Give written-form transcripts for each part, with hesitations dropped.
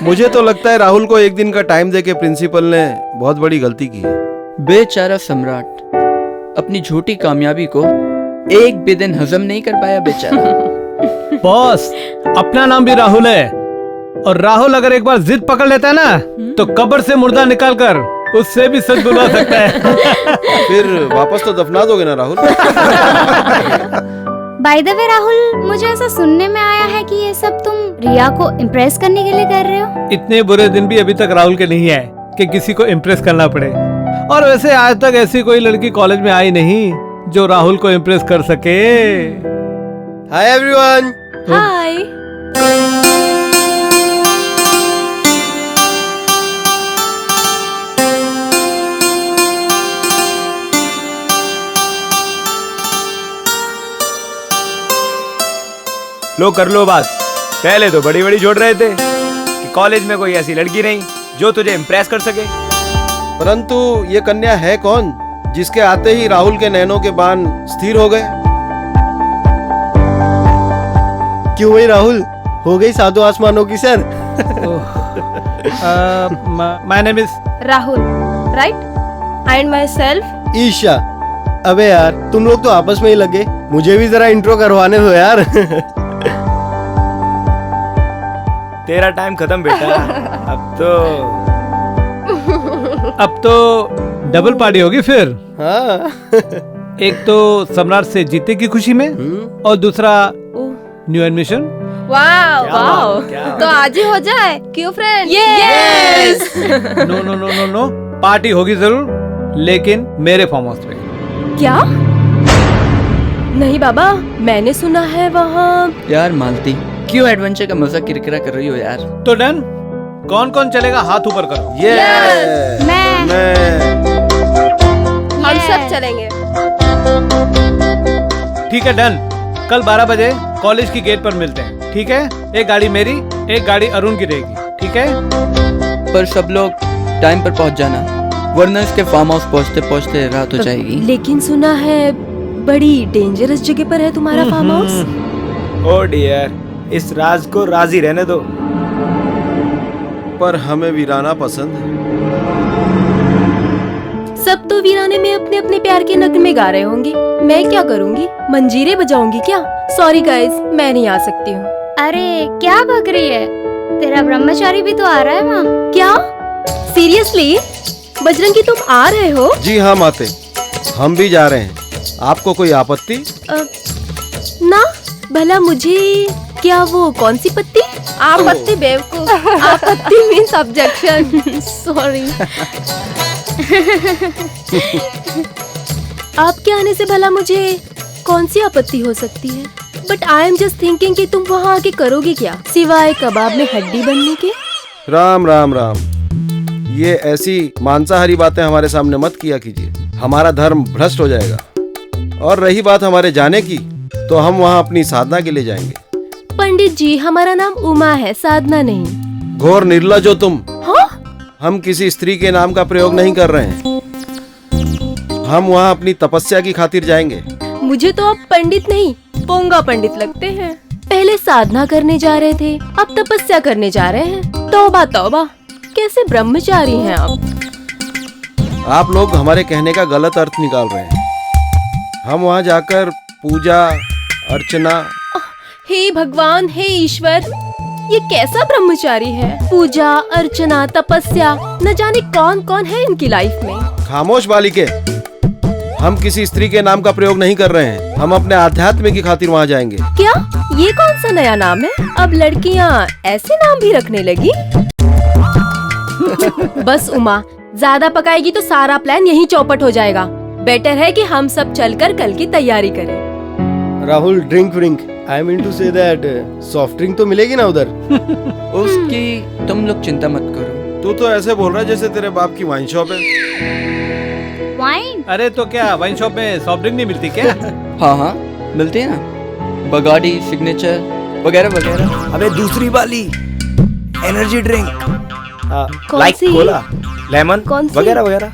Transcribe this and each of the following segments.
मुझे तो लगता है राहुल को एक दिन का टाइम देके प्रिंसिपल ने बहुत बड़ी गलती की है। बेचारा सम्राट अपनी झूठी कामयाबी को एक भी दिन हजम नहीं कर पाया बेचारा। बॉस, अपना नाम भी राहुल है और राहुल अगर एक बार जिद पकड़ लेता है ना तो कब्र से मुर्दा निकाल कर उससे भी सच बुलवा सकता है। फिर वापस तो दफना दोगे ना Rahul? By the way Rahul, मुझे ऐसा सुनने में आया है कि ये सब तुम रिया को इम्प्रेस करने के लिए कर रहे हो। इतने बुरे दिन भी अभी तक राहुल के नहीं आए कि किसी को इम्प्रेस करना पड़े। और वैसे आज तक ऐसी कोई लड़की कॉलेज में आई नहीं जो राहुल को इम्प्रेस कर सके। Hi everyone. हाय। लो कर लो बात। पहले तो बड़ी बड़ी जोड़ रहे थे कि कॉलेज में कोई ऐसी लड़की नहीं जो तुझे इम्प्रेस कर सके। परंतु ये कन्या है कौन जिसके आते ही राहुल के नैनों के बाण स्थिर हो गए? क्यों भाई राहुल, हो गई सातों आसमानों की sir? My name is Rahul, right? And myself Isha. अबे यार, तुम लोग तो आपस में ही लगे, मुझे भी जरा इंट्रो करवाने दो यार। तेरा टाइम खत्म बेटा। अब तो डबल पार्टी होगी फिर। हाँ। एक तो सम्राट से जीते की खुशी में और दूसरा न्यू एडमिशन। वाओ वाओ, क्या? तो आज ही हो जाए क्यों friend? Yes. No no no no no, party होगी जरूर, लेकिन मेरे फार्म हाउस पे। क्या? नहीं बाबा, मैंने सुना है वहाँ। यार मालती, क्यों एडवेंचर का मजा किरकिरा कर रही हो यार? तो डन, कौन कौन चलेगा हाथ ऊपर करो। ये मैं हम सब चलेंगे। ठीक है डन, कल 12 बजे कॉलेज की गेट पर मिलते हैं, ठीक है? एक गाड़ी मेरी, एक गाड़ी अरुण की रहेगी, ठीक है? पर सब लोग टाइम पर पहुंच जाना, वरना इसके फार्म हाउस पहुंचते पहुंचते रात हो जाएगी। लेकिन सुना है बड़ी डेंजरस जगह पर है तुम्हारा फार्म हाउस। ओ डियर, इस राज को राज ही रहने दो। पर हमें वीराना पसंद है। सब तो वीराने में अपने अपने प्यार के नगमे गा रहे होंगे, मैं क्या करूंगी? मंजीरे बजाऊंगी क्या? सॉरी गाइस, मैं नहीं आ सकती हूँ। अरे क्या बक रही है? तेरा ब्रह्मचारी भी तो आ रहा है वहाँ। क्या? सीरियसली? बजरंगी तुम आ रहे हो? जी हाँ माते, हम भी जा रहे हैं। आपको कोई आपत्ति? ना, भला मुझे क्या वो कौन सी पत्ती? आपत्ति बेवकूफ। आपत्ति मीन्स ऑब्जेक्शन। सॉरी। आपके आने से भला मुझे कौन सी आपत्ति हो सकती है? But I am just thinking कि तुम वहाँ आके करोगे क्या सिवाय कबाब में हड्डी बनने के? राम राम राम, ये ऐसी मांसाहारी बातें हमारे सामने मत किया कीजिए, हमारा धर्म भ्रष्ट हो जाएगा। और रही बात हमारे जाने की, तो हम वहाँ अपनी साधना के लिए जाएंगे। पंडित जी, हमारा नाम उमा है, साधना नहीं। घोर निर्लज हो तुम। हाँ? हम किसी स्त्री के नाम का प्रयोग नहीं कर रहे हैं। हम वहाँ अपनी तपस्या की खातिर जाएंगे। मुझे तो आप पंडित नहीं, पोंगा पंडित लगते हैं। पहले साधना करने जा रहे थे, अब तपस्या करने जा रहे हैं। तौबा तौबा, कैसे ब्रह्मचारी हैं आप? आप लोग हमारे कहने का गलत अर्थ निकाल रहे हैं। हम वहाँ जाकर पूजा अर्चना। हे भगवान, हे ईश्वर, ये कैसा ब्रह्मचारी है? पूजा अर्चना तपस्या, न जाने कौन कौन है इनकी लाइफ में। खामोश बालिके, हम किसी स्त्री के नाम का प्रयोग नहीं कर रहे हैं। हम अपने आध्यात्म की खातिर वहाँ जाएंगे। क्या? ये कौन सा नया नाम है? अब लड़कियाँ ऐसे नाम भी रखने लगी? बस उमा, ज्यादा पकाएगी तो सारा प्लान यही चौपट हो जाएगा। बेटर है कि हम सब चलकर कल की तैयारी करें। राहुल, ड्रिंक व्रिंक, I mean to say that soft drink तो मिलेगी ना उधर? उसकी तुम लोग चिंता मत करो। तू तो ऐसे बोल रहा है जैसे तेरे बाप की वाइन शॉप है। वाइन? अरे तो क्या वाइन शॉप में सॉफ्ट ड्रिंक नहीं मिलती क्या? हाँ हाँ मिलते हैं ना, बगाड़ी, सिग्नेचर वगैरह वगैरह। अबे दूसरी वाली एनर्जी ड्रिंक, कौन लाइक सी? कोला, लेमन कौन सी? वगैरह वगैरह।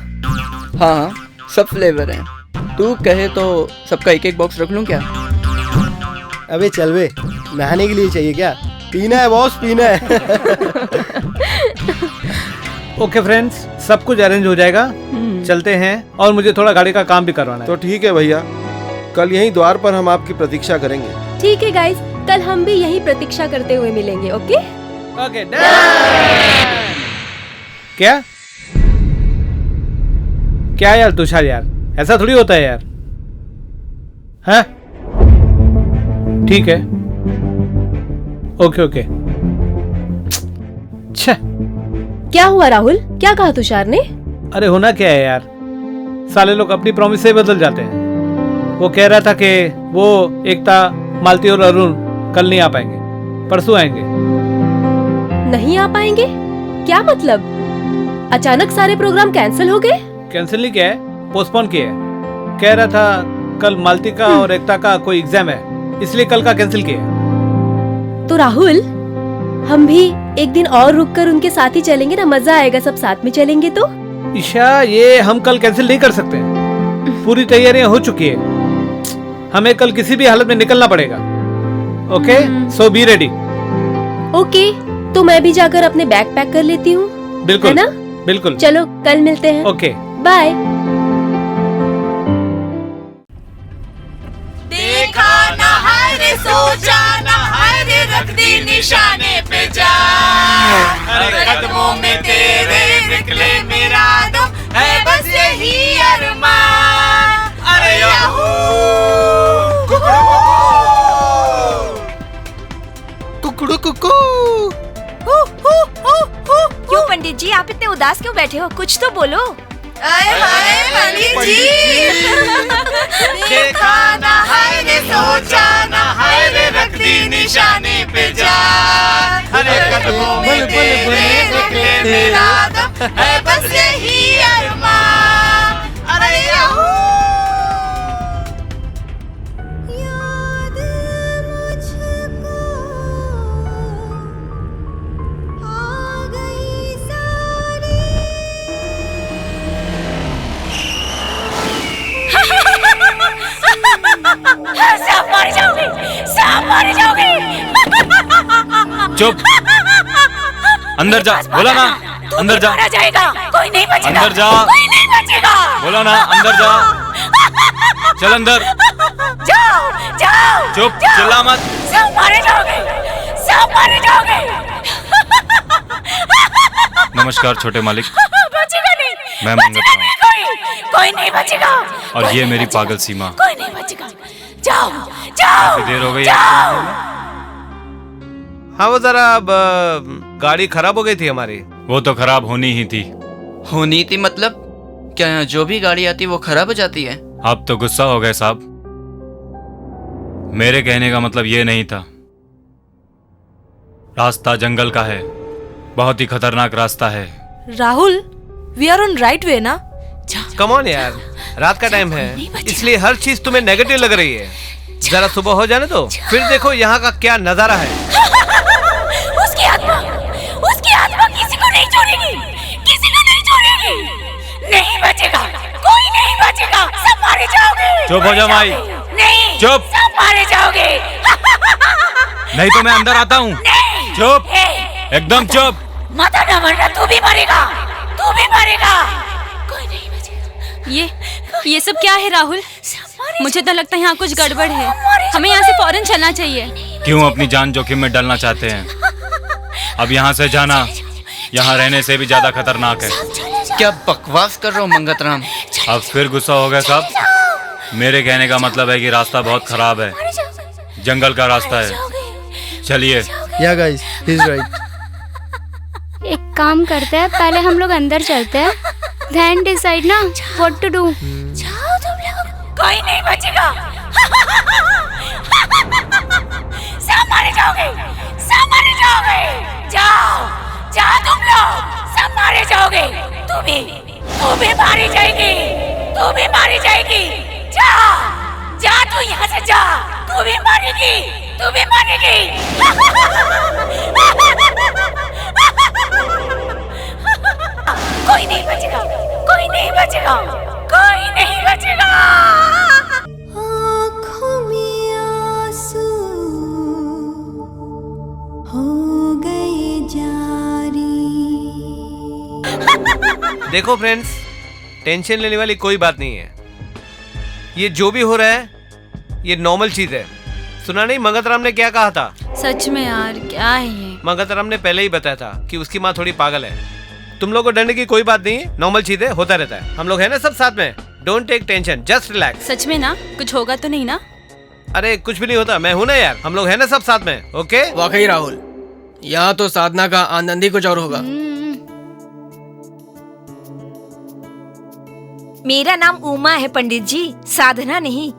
हाँ हाँ सब फ्लेवर हैं। तू कहे तो सबका एक एक बॉक्स रख लूं क्या? अबे चल बे, नहाने के लिए चाहिए क्या? पीना है बॉस, पीना है। ओके फ्रेंड्स, सब कुछ अरेंज हो जाएगा। चलते हैं, और मुझे थोड़ा गाड़ी का काम भी करवाना है। तो ठीक है भैया, कल यहीं द्वार पर हम आपकी प्रतीक्षा करेंगे। ठीक है गाइस, कल हम भी यही प्रतीक्षा करते हुए मिलेंगे। ओके ओके क्या क्या यार तुषार यार, ऐसा थोड़ी होता है यार। हैं? ठीक है, ओके ओके। छे, क्या हुआ राहुल, क्या कहा तुषार ने? अरे होना क्या है यार, साले लोग अपनी प्रॉमिस से बदल जाते हैं। वो कह रहा था कि वो एकता, मालती और अरुण कल नहीं आ पाएंगे, परसों आएंगे। नहीं आ पाएंगे? क्या मतलब? अचानक सारे प्रोग्राम कैंसिल हो गए? कैंसिल नहीं किया है, पोस्टपोन किया है। कह रहा था कल मालती का और एकता का कोई एग्जाम है, इसलिए कल का कैंसिल किया है। तो राहुल, हम भी एक दिन और रुककर उनके साथ ही चलेंगे ना, मजा आएगा सब साथ में चलेंगे तो। ईशा, ये हम कल कैंसिल नहीं कर सकते, पूरी तैयारियां हो चुकी है, हमें कल किसी भी हालत में निकलना पड़ेगा। Okay, so be ready. Okay, तो मैं भी जाकर अपने बैग पैक कर लेती हूँ, बिल्कुल है ना? बिल्कुल। चलो कल मिलते हैं। Okay, bye. देखा ना हाय रे, सोचा ना हाय रे, रख दी निशाने पे जान। अरे कदमों में तेरे निकले मेरा दम, है बस यही अरमान। अरे याहू कुकड़ू कुकू। क्यों पंडित जी, आप इतने उदास क्यों बैठे हो? कुछ तो बोलो। आए हाय पंडित जी, देखा ना हाय रे, सोचा ना हाय रे, रख दी निशाने पे जान। अरे कदमों में तेरे निकले मेरा दम, है बस यही अरमान। अरे याहू सब मर जाओगे, सब मर जाओगे। चुप, अंदर जा, बोला ना, अंदर जा। मारा जाएगा, कोई नहीं बचेगा, अंदर जा, कोई नहीं बचेगा। बोला ना, अंदर जा, चल अंदर। जाओ जाओ, चुप, चिल्ला मत। सब मारे जाओगे, सब मारे जाओगे। नमस्कार छोटे मालिक, बचेगा नहीं, मैं बचेगा मंगत नहीं, कोई नहीं बचेगा। और ये मेरी पागल सीमा। कोई नहीं बचेगा, जाओ जाओ। काफी देर हो गई जाओ। हाँ, वो जरा अब गाड़ी खराब हो गई थी हमारी। वो तो खराब होनी ही थी। होनी थी मतलब? क्या यहाँ जो भी गाड़ी आती है वो खराब हो जाती है? आप तो गुस्सा हो गए साहब, मेरे कहने का मतलब ये नहीं था। रास्ता जंगल का है, बहुत ही खतरनाक रास्ता है। Rahul, we are on right way ना? कम ऑन यार, रात का टाइम है, इसलिए हर चीज तुम्हें नेगेटिव लग रही है। जरा सुबह हो जाने दो, फिर देखो यहाँ का क्या नजारा है। उसकी आत्मा किसी को नहीं छोड़ेगी, किसी को नहीं छोड़ेगी। नहीं बचेगा, कोई नहीं बचेगा, सब मारे जाओगे। चुप हो जा माई। नहीं, चुप। सब मारे जाओगे। नहीं तो मैं अंदर आता हूँ। चुप, एकदम चुप। माता ना मरना, तू भी मरेगा, तू भी मरेगा। कोई नहीं बचेगा। ये सब क्या है राहुल? मुझे तो लगता है यहाँ कुछ गड़बड़ है, हमें यहाँ से फौरन चलना चाहिए। क्यों अपनी जान जोखिम में डालना चाहते हैं? अब यहाँ से जाना यहाँ रहने से भी ज्यादा खतरनाक है। क्या बकवास कर रहे हो मंगत राम? अब फिर गुस्सा हो गए साहब? मेरे कहने का मतलब है कि रास्ता बहुत खराब है, जंगल का रास्ता है। चलिए। या गाइस, ही इज राइट। एक काम करते हैं, पहले हम लोग अंदर चलते हैं, then decide ना what to do। जाओ तुम लोग, कोई नहीं बचेगा। सब मारे जाओगे, सब मारे जाओगे। जाओ जाओ तुम लोग, सब मारे जाओगे। तू भी मारी जाएगी, तू भी मारी जाएगी। जा जा, तू यहाँ से जा, तू भी मारेगी, तू भी मारेगी। कोई नहीं बचेगा, कोई नहीं बचेगा, कोई नहीं बचेगा। आँखों में आंसू हो गए जारी। देखो फ्रेंड्स, टेंशन लेने वाली कोई बात नहीं है। ये जो भी हो रहा है ये नॉर्मल चीज है। सुना नहीं मंगतराम ने क्या कहा था? सच में यार क्या है ये? मंगतराम ने पहले ही बताया था कि उसकी माँ थोड़ी पागल है। तुम लोग को डरने की कोई बात नहीं है, नॉर्मल चीज है, होता रहता है। हम लोग है ना सब साथ में। Don't take tension, just relax. सच में ना? कुछ होगा तो नहीं ना? अरे कुछ भी नहीं होता, मैं हूं ना यार। हम लोग है ना सब साथ में, ओके? वाकई राहुल, यहाँ तो साधना का आनंद ही कुछ और होगा। मेरा नाम उमा है पंडित जी, साधना नहीं।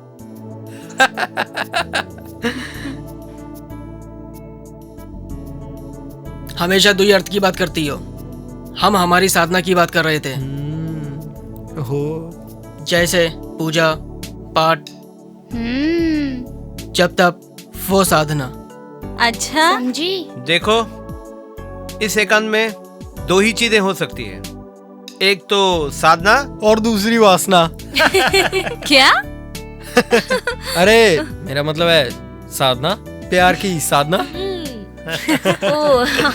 हमेशा दो ही अर्थ की बात करती हो। हम हमारी साधना की बात कर रहे थे। हो जैसे पूजा पाठ, जब तक वो साधना। अच्छा समझी? देखो, इस एकांत में दो ही चीजें हो सकती है, एक तो साधना और दूसरी वासना। क्या? अरे मेरा मतलब है साधना, प्यार की साधना।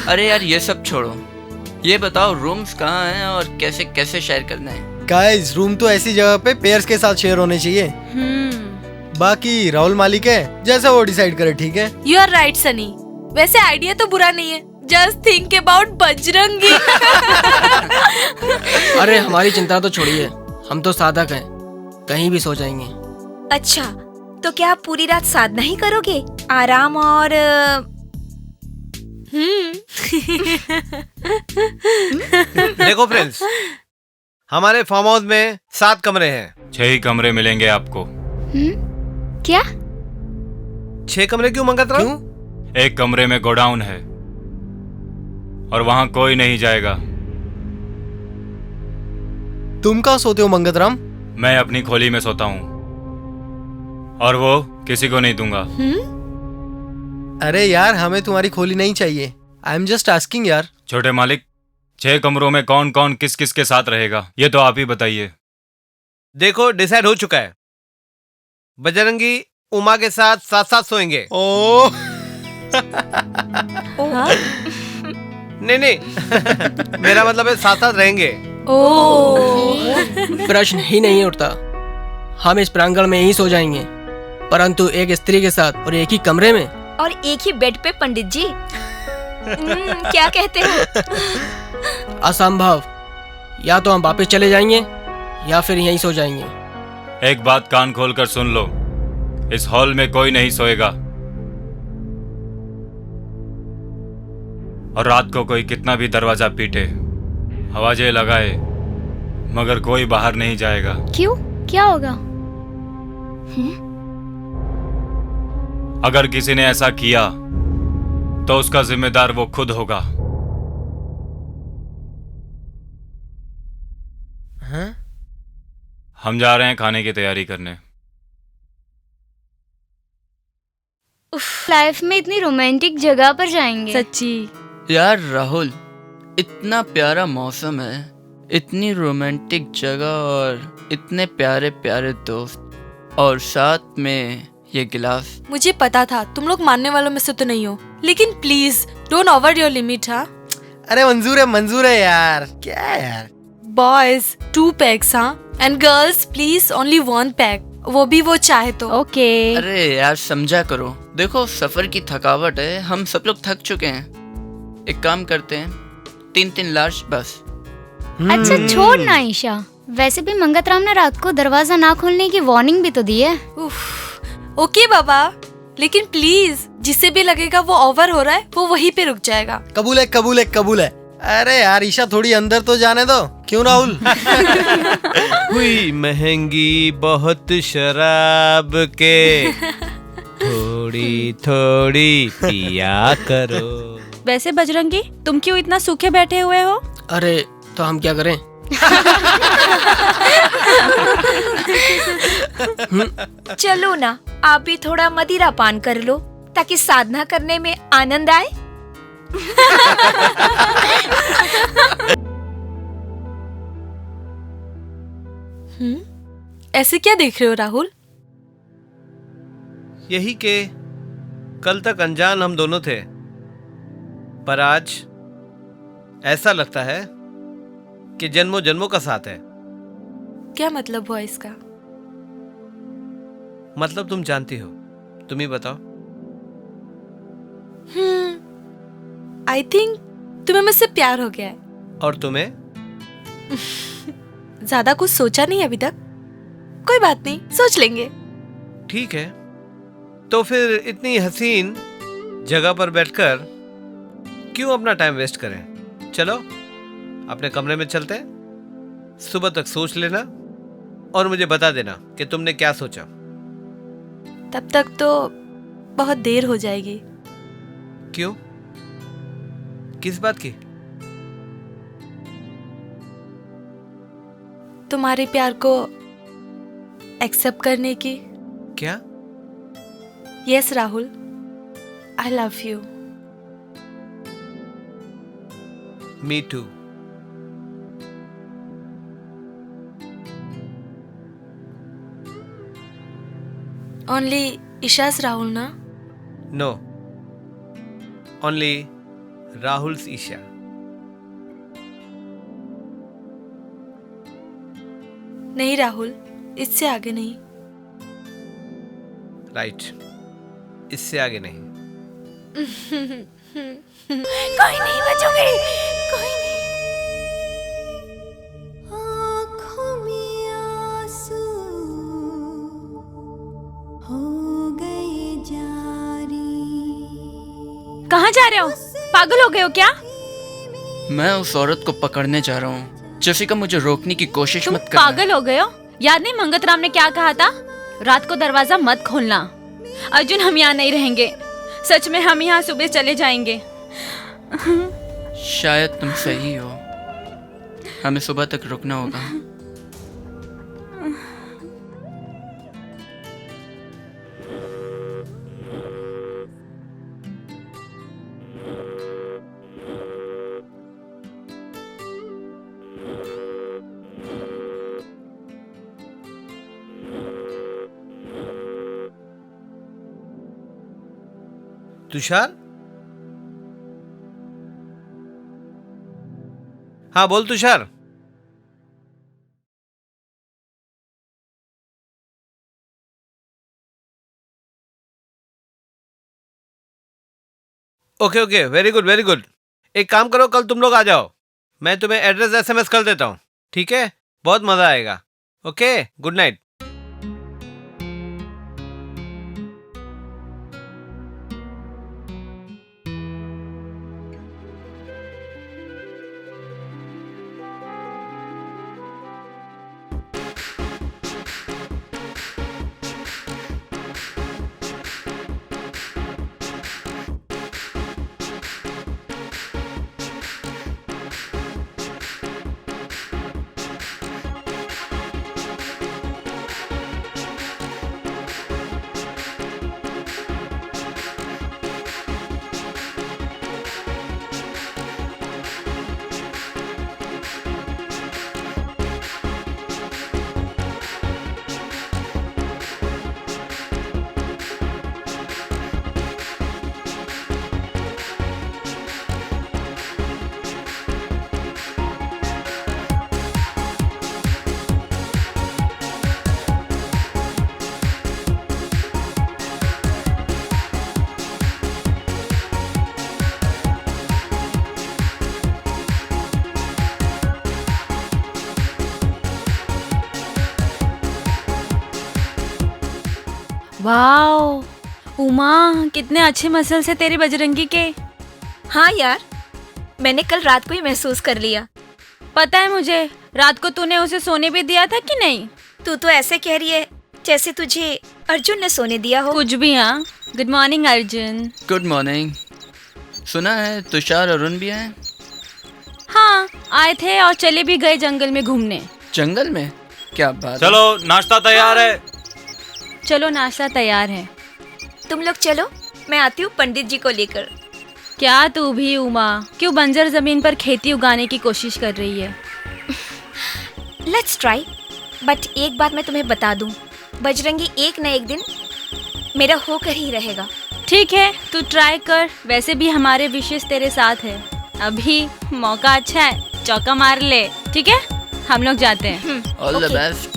अरे यार ये सब छोड़ो, ये बताओ रूम्स कहाँ हैं और कैसे कैसे शेयर करना है? गाइस, रूम तो ऐसी जगह पे पेयर्स के साथ शेयर होने चाहिए। बाकी राहुल मालिक है, जैसा वो डिसाइड करे, ठीक है? You are right Sunny. वैसे आइडिया तो बुरा नहीं है। Just think about Bajrangi. अरे हमारी चिंता तो छोड़िए, हम तो साधक हैं, कहीं भी सो जाएंगे। अच्छा, तो क्या आप पूरी रात साधना ही करोगे? आराम और देखो फ्रेंड्स, हमारे फार्म हाउस में 7 कमरे हैं। 6 ही कमरे मिलेंगे आपको। क्या? 6 कमरे क्यों मंगतराम? क्यों? एक कमरे में गोडाउन है और वहां कोई नहीं जाएगा। तुम कहाँ सोते हो मंगतराम? मैं अपनी खोली में सोता हूँ और वो किसी को नहीं दूंगा। अरे यार, हमें तुम्हारी खोली नहीं चाहिए। आई एम जस्ट आस्किंग यार। छोटे मालिक, 6 कमरों में कौन कौन किस किस के साथ रहेगा ये तो आप ही बताइए। देखो, डिसाइड हो चुका है। बजरंगी उमा के साथ साथ साथ सोएंगे। ओ नहीं नहीं मेरा मतलब है साथ साथ रहेंगे। प्रश्न ही नहीं उठता। हम इस प्रांगण में ही सो जाएंगे, परंतु एक स्त्री के साथ और एक ही कमरे में और एक ही बेड पे पंडित जी। क्या कहते हो? असंभव। या तो हम वापस चले जाएंगे या फिर यहीं सो जाएंगे। एक बात कान खोलकर सुन लो, इस हॉल में कोई नहीं सोएगा और रात को कोई कितना भी दरवाजा पीटे, आवाजें लगाए, मगर कोई बाहर नहीं जाएगा। क्यों? क्या होगा? अगर किसी ने ऐसा किया तो उसका जिम्मेदार वो खुद होगा। हाँ? हम जा रहे हैं खाने की तैयारी करने। लाइफ में इतनी रोमांटिक जगह पर जाएंगे। सच्ची यार राहुल, इतना प्यारा मौसम है, इतनी रोमांटिक जगह और इतने प्यारे प्यारे दोस्त और साथ में ये गिलास। मुझे पता था तुम लोग मानने वालों में से तो नहीं हो, लेकिन please don't over your limit. हाँ अरे मंजूर है यार। क्या है यार? बॉयज 2 पैक्स, हाँ, and girls please only 1 pack, वो भी वो चाहे तो। ओके। अरे यार समझा करो, देखो सफर की थकावट है, हम सब लोग थक चुके हैं। एक काम करते हैं, 3 लार्ज बस। अच्छा छोड़ ना ईशा, वैसे भी मंगतराम ने रात को दरवाजा ना खोलने की वार्निंग भी तो दी है। ओके बाबा, लेकिन प्लीज जिसे भी लगेगा वो ओवर हो रहा है वो वहीं पे रुक जाएगा। कबूल है। अरे यार ईशा, थोड़ी अंदर तो जाने दो। क्यों राहुल? हुई महंगी बहुत शराब के, थोड़ी थोड़ी पिया करो। वैसे बजरंगी, तुम क्यों इतना सूखे बैठे हुए हो? अरे तो हम क्या करें? चलो ना, आप भी थोड़ा मदिरा पान कर लो ताकि साधना करने में आनंद आए। ऐसे क्या देख रहे हो राहुल? यही के कल तक अनजान हम दोनों थे, पर आज ऐसा लगता है कि जन्मों जन्मों का साथ है। क्या मतलब हुआ इसका? मतलब तुम जानती हो, तुम ही बताओ। आई थिंक तुम्हें मुझसे प्यार हो गया है। और तुम्हें? ज्यादा कुछ सोचा नहीं अभी तक। कोई बात नहीं, सोच लेंगे। ठीक है, तो फिर इतनी हसीन जगह पर बैठकर क्यों अपना टाइम वेस्ट करें? चलो अपने कमरे में चलते हैं। सुबह तक सोच लेना और मुझे बता देना कि तुमने क्या सोचा। तब तक तो बहुत देर हो जाएगी। क्यों? किस बात की? तुम्हारे प्यार को एक्सेप्ट करने की। क्या? Yes Rahul, I love you. Me too. Only Isha's Rahul ना? No, only Rahul's Isha. नहीं राहुल, इससे आगे नहीं। राइट, इससे आगे नहीं। कोई नहीं बचोगे, कोई नहीं। आँखों में आंसू हो गए जारी। कहाँ जा रहे हो? पागल हो गए हो क्या? मैं उस औरत को पकड़ने जा रहा हूँ। जेसिका, मुझे रोकने की कोशिश मत करना। पागल हो गए हो? याद नहीं मंगत राम ने क्या कहा था? रात को दरवाजा मत खोलना। अर्जुन, हम यहाँ नहीं रहेंगे। सच में हम यहाँ सुबह चले जाएंगे। शायद तुम सही हो, हमें सुबह तक रुकना होगा। तुषार? हाँ बोल Tushar. Okay okay, very good very good. एक काम करो, कल तुम लोग आ जाओ। मैं तुम्हें एड्रेस SMS कर देता हूँ, ठीक है? बहुत मजा आएगा। Okay, good night. Wow Uma, कितने अच्छे मसल्स है तेरे बजरंगी के। हाँ यार, मैंने कल रात को ही महसूस कर लिया। पता है मुझे, रात को तूने उसे सोने भी दिया था कि नहीं? तू तो ऐसे कह रही है जैसे तुझे अर्जुन ने सोने दिया हो। कुछ भी। हाँ, good morning Arjun. Good morning. सुना है तुषार अरुण भी आए? हाँ, आए थे और चले भी गए जंगल में घूमने। जंगल में? क्या बात। चलो नाश्ता तैयार है। चलो नाश्ता तैयार है। तुम लोग चलो, मैं आती हूँ पंडित जी को लेकर। क्या तू भी उमा, क्यों बंजर जमीन पर खेती उगाने की कोशिश कर रही है? Let's try. बट एक बात मैं तुम्हें बता दूं, बजरंगी एक न एक दिन मेरा होकर ही रहेगा। ठीक है, तू ट्राई कर। वैसे भी हमारे विशेष तेरे साथ है। अभी मौका अच्छा है। चौका मार ले, ठीक है? हम लोग जाते हैं। All the best.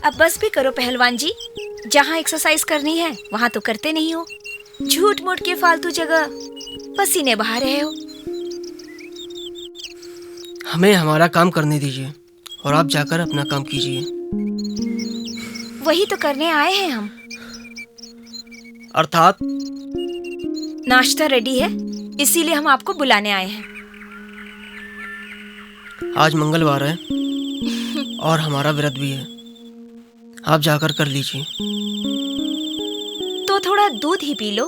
अब बस भी करो पहलवान जी, जहाँ एक्सरसाइज करनी है वहाँ तो करते नहीं हो, झूठ मूठ के फालतू जगह पसीने बहा रहे हो। हमें हमारा काम करने दीजिए और आप जाकर अपना काम कीजिए। वही तो करने आए हैं हम। अर्थात नाश्ता रेडी है, इसीलिए हम आपको बुलाने आए हैं। आज मंगलवार है और हमारा व्रत भी है, आप जाकर कर लीजिए। तो थोड़ा दूध ही पी लो।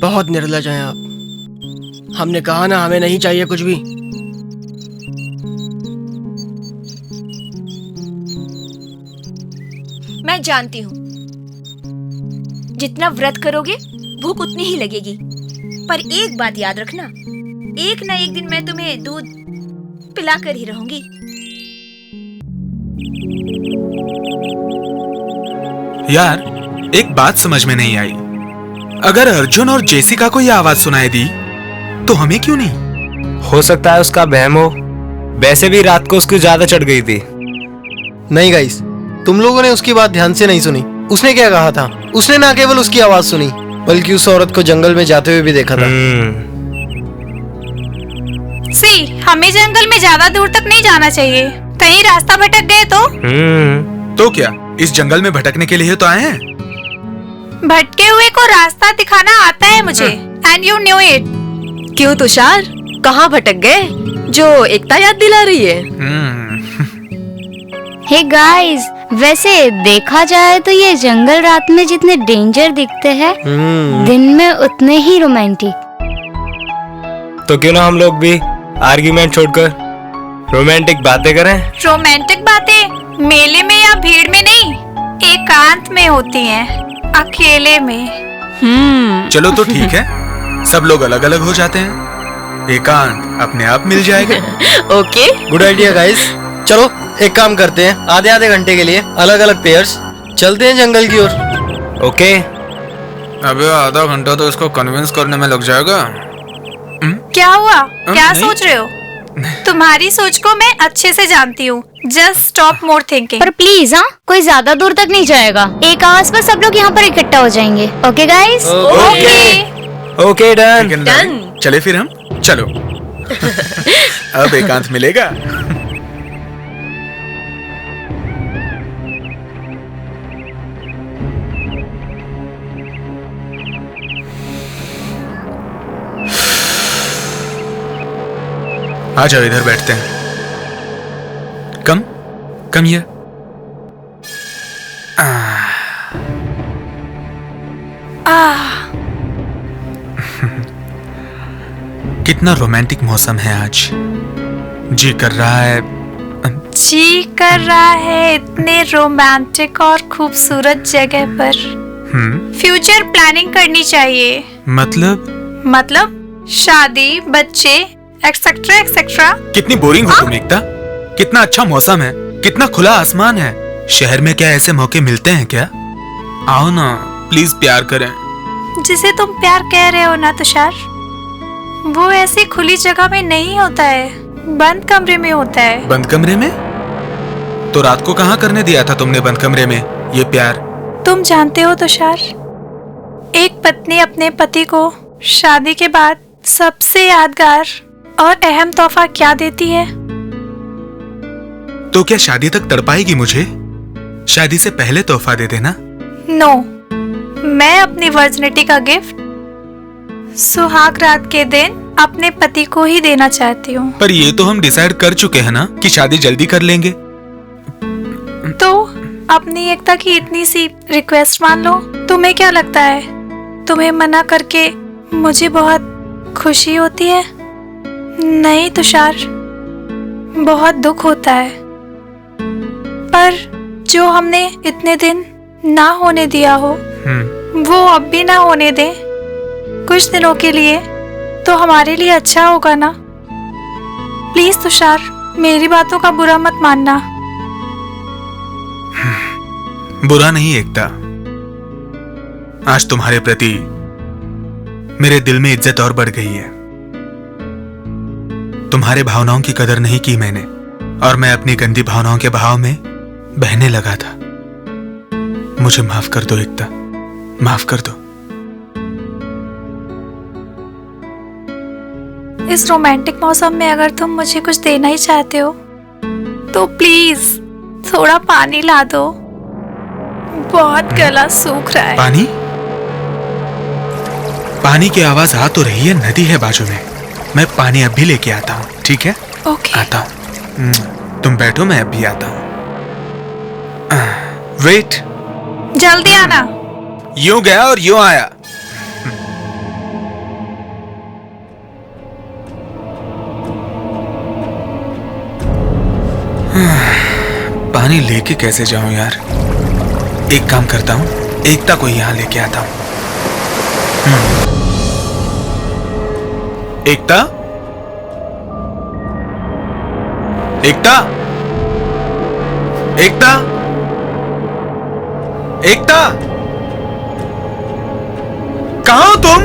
बहुत निर्लज हैं आप। हमने कहा ना, हमें नहीं चाहिए कुछ भी। मैं जानती हूँ, जितना व्रत करोगे भूख उतनी ही लगेगी, पर एक बात याद रखना, एक ना एक दिन मैं तुम्हें दूध पिलाकर ही रहूंगी। यार, एक बात समझ में नहीं आई, अगर अर्जुन और जेसिका को यह आवाज सुनाई दी तो हमें क्यों नहीं? हो सकता है उसका बहम हो, वैसे भी रात को उसको ज्यादा चढ़ गई थी। नहीं गाइस, तुम लोगों ने उसकी बात ध्यान से नहीं सुनी। उसने क्या कहा था? उसने ना केवल उसकी आवाज सुनी, बल्कि उस औरत को जंगल में जाते हुए भी देखा था। सी, हमें जंगल में ज्यादा दूर तक नहीं जाना चाहिए, कहीं रास्ता भटक गए तो क्या इस जंगल में भटकने के लिए तो आए हैं? भटके हुए को रास्ता दिखाना आता है मुझे, एंड यू न्यू इट। क्यों तुषार, कहाँ भटक गए जो एकता याद दिला रही है? हे गाइस, वैसे देखा जाए तो ये जंगल रात में जितने डेंजर दिखते हैं, दिन में उतने ही रोमांटिक। तो क्यों ना हम लोग भी आर्ग्यूमेंट छोड़कर रोमांटिक बातें करें? रोमांटिक बातें मेले में या भीड़ में नहीं, एकांत में होती हैं, अकेले में। चलो तो ठीक है, सब लोग अलग अलग हो जाते हैं, एकांत अपने आप मिल जाएगा। Okay, good idea guys. चलो एक काम करते हैं, आधे आधे घंटे के लिए अलग अलग पेयर्स चलते हैं जंगल की ओर। ओके। अबे आधा घंटा तो इसको कन्विंस करने में लग जाएगा। क्या हुआ? क्या नहीं। सोच रहे हो? तुम्हारी सोच को मैं अच्छे से जानती हूँ। जस्ट स्टॉप मोर थिंकिंग। पर प्लीज, हाँ, कोई ज्यादा दूर तक नहीं जाएगा। एक आवाज पर सब लोग यहाँ पर इकट्ठा हो जाएंगे। Okay guys? Okay, done. चले फिर हम, चलो। अब एकांत मिलेगा। आ जाओ, इधर बैठते हैं। Come here. कितना रोमांटिक मौसम है आज, जी कर रहा है। जी कर रहा है इतने रोमांटिक और खूबसूरत जगह पर फ्यूचर प्लानिंग करनी चाहिए। मतलब शादी, बच्चे, एक्सेट्रा एक्सेट्रा। कितनी बोरिंग हो तुम एकता। कितना अच्छा मौसम है, कितना खुला आसमान है। शहर में क्या ऐसे मौके मिलते हैं क्या? आओ ना, प्लीज प्यार करें। जिसे तुम प्यार कह रहे हो ना तुषार, वो ऐसी खुली जगह में नहीं होता है, बंद कमरे में होता है। बंद कमरे में? तो रात को कहाँ करने दिया था तुमने बंद कमरे में ये प्यार? तुम जानते हो तुषार, एक पत्नी अपने पति को शादी के बाद सबसे यादगार और अहम तोहफा क्या देती है? तो क्या शादी तक तड़पाएगी मुझे? शादी से पहले तोहफा दे देना। नो, मैं अपनी वर्जिनिटी का गिफ्ट सुहाग रात के दिन अपने पति को ही देना चाहती हूँ। पर ये तो हम डिसाइड कर चुके हैं ना कि शादी जल्दी कर लेंगे। तो अपनी एकता की इतनी सी रिक्वेस्ट मान लो। तुम्हें क्या लगता है, तुम्हें मना करके मुझे बहुत खुशी होती है? नहीं तुषार, बहुत दुख होता है। पर जो हमने इतने दिन ना होने दिया हो, वो अब भी ना होने दे कुछ दिनों के लिए, तो हमारे लिए अच्छा होगा ना। प्लीज तुषार, मेरी बातों का बुरा मत मानना। बुरा नहीं एकता, आज तुम्हारे प्रति मेरे दिल में इज्जत और बढ़ गई है। तुम्हारे भावनाओं की कदर नहीं की मैंने और मैं अपनी गंदी भावनाओं के बहाव में बहने लगा था। मुझे माफ कर दो एकता, माफ कर दो। इस रोमांटिक मौसम में अगर तुम मुझे कुछ देना ही चाहते हो तो प्लीज थोड़ा पानी ला दो, बहुत गला सूख रहा है। पानी? पानी की आवाज आ तो रही है, नदी है बाजू में। मैं पानी अभी लेके आता हूँ, ठीक है? ओके। आता हूँ, तुम बैठो, मैं अभी आता हूँ। वेट। जल्दी आना। यूं गया और यूं आया। पानी लेके कैसे जाऊं यार? एक काम करता हूं, एकता को यहां लेके आता हूं। एकता, एकता, एकता, एकता, कहां हो तुम?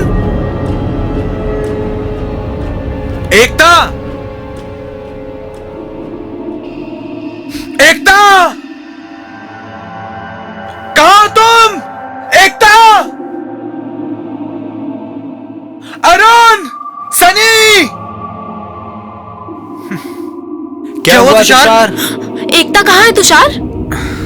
एकता, एकता, कहां हो तुम? एकता, अरुण, सनी, क्या हुआ तुषार? एकता कहाँ है तुषार?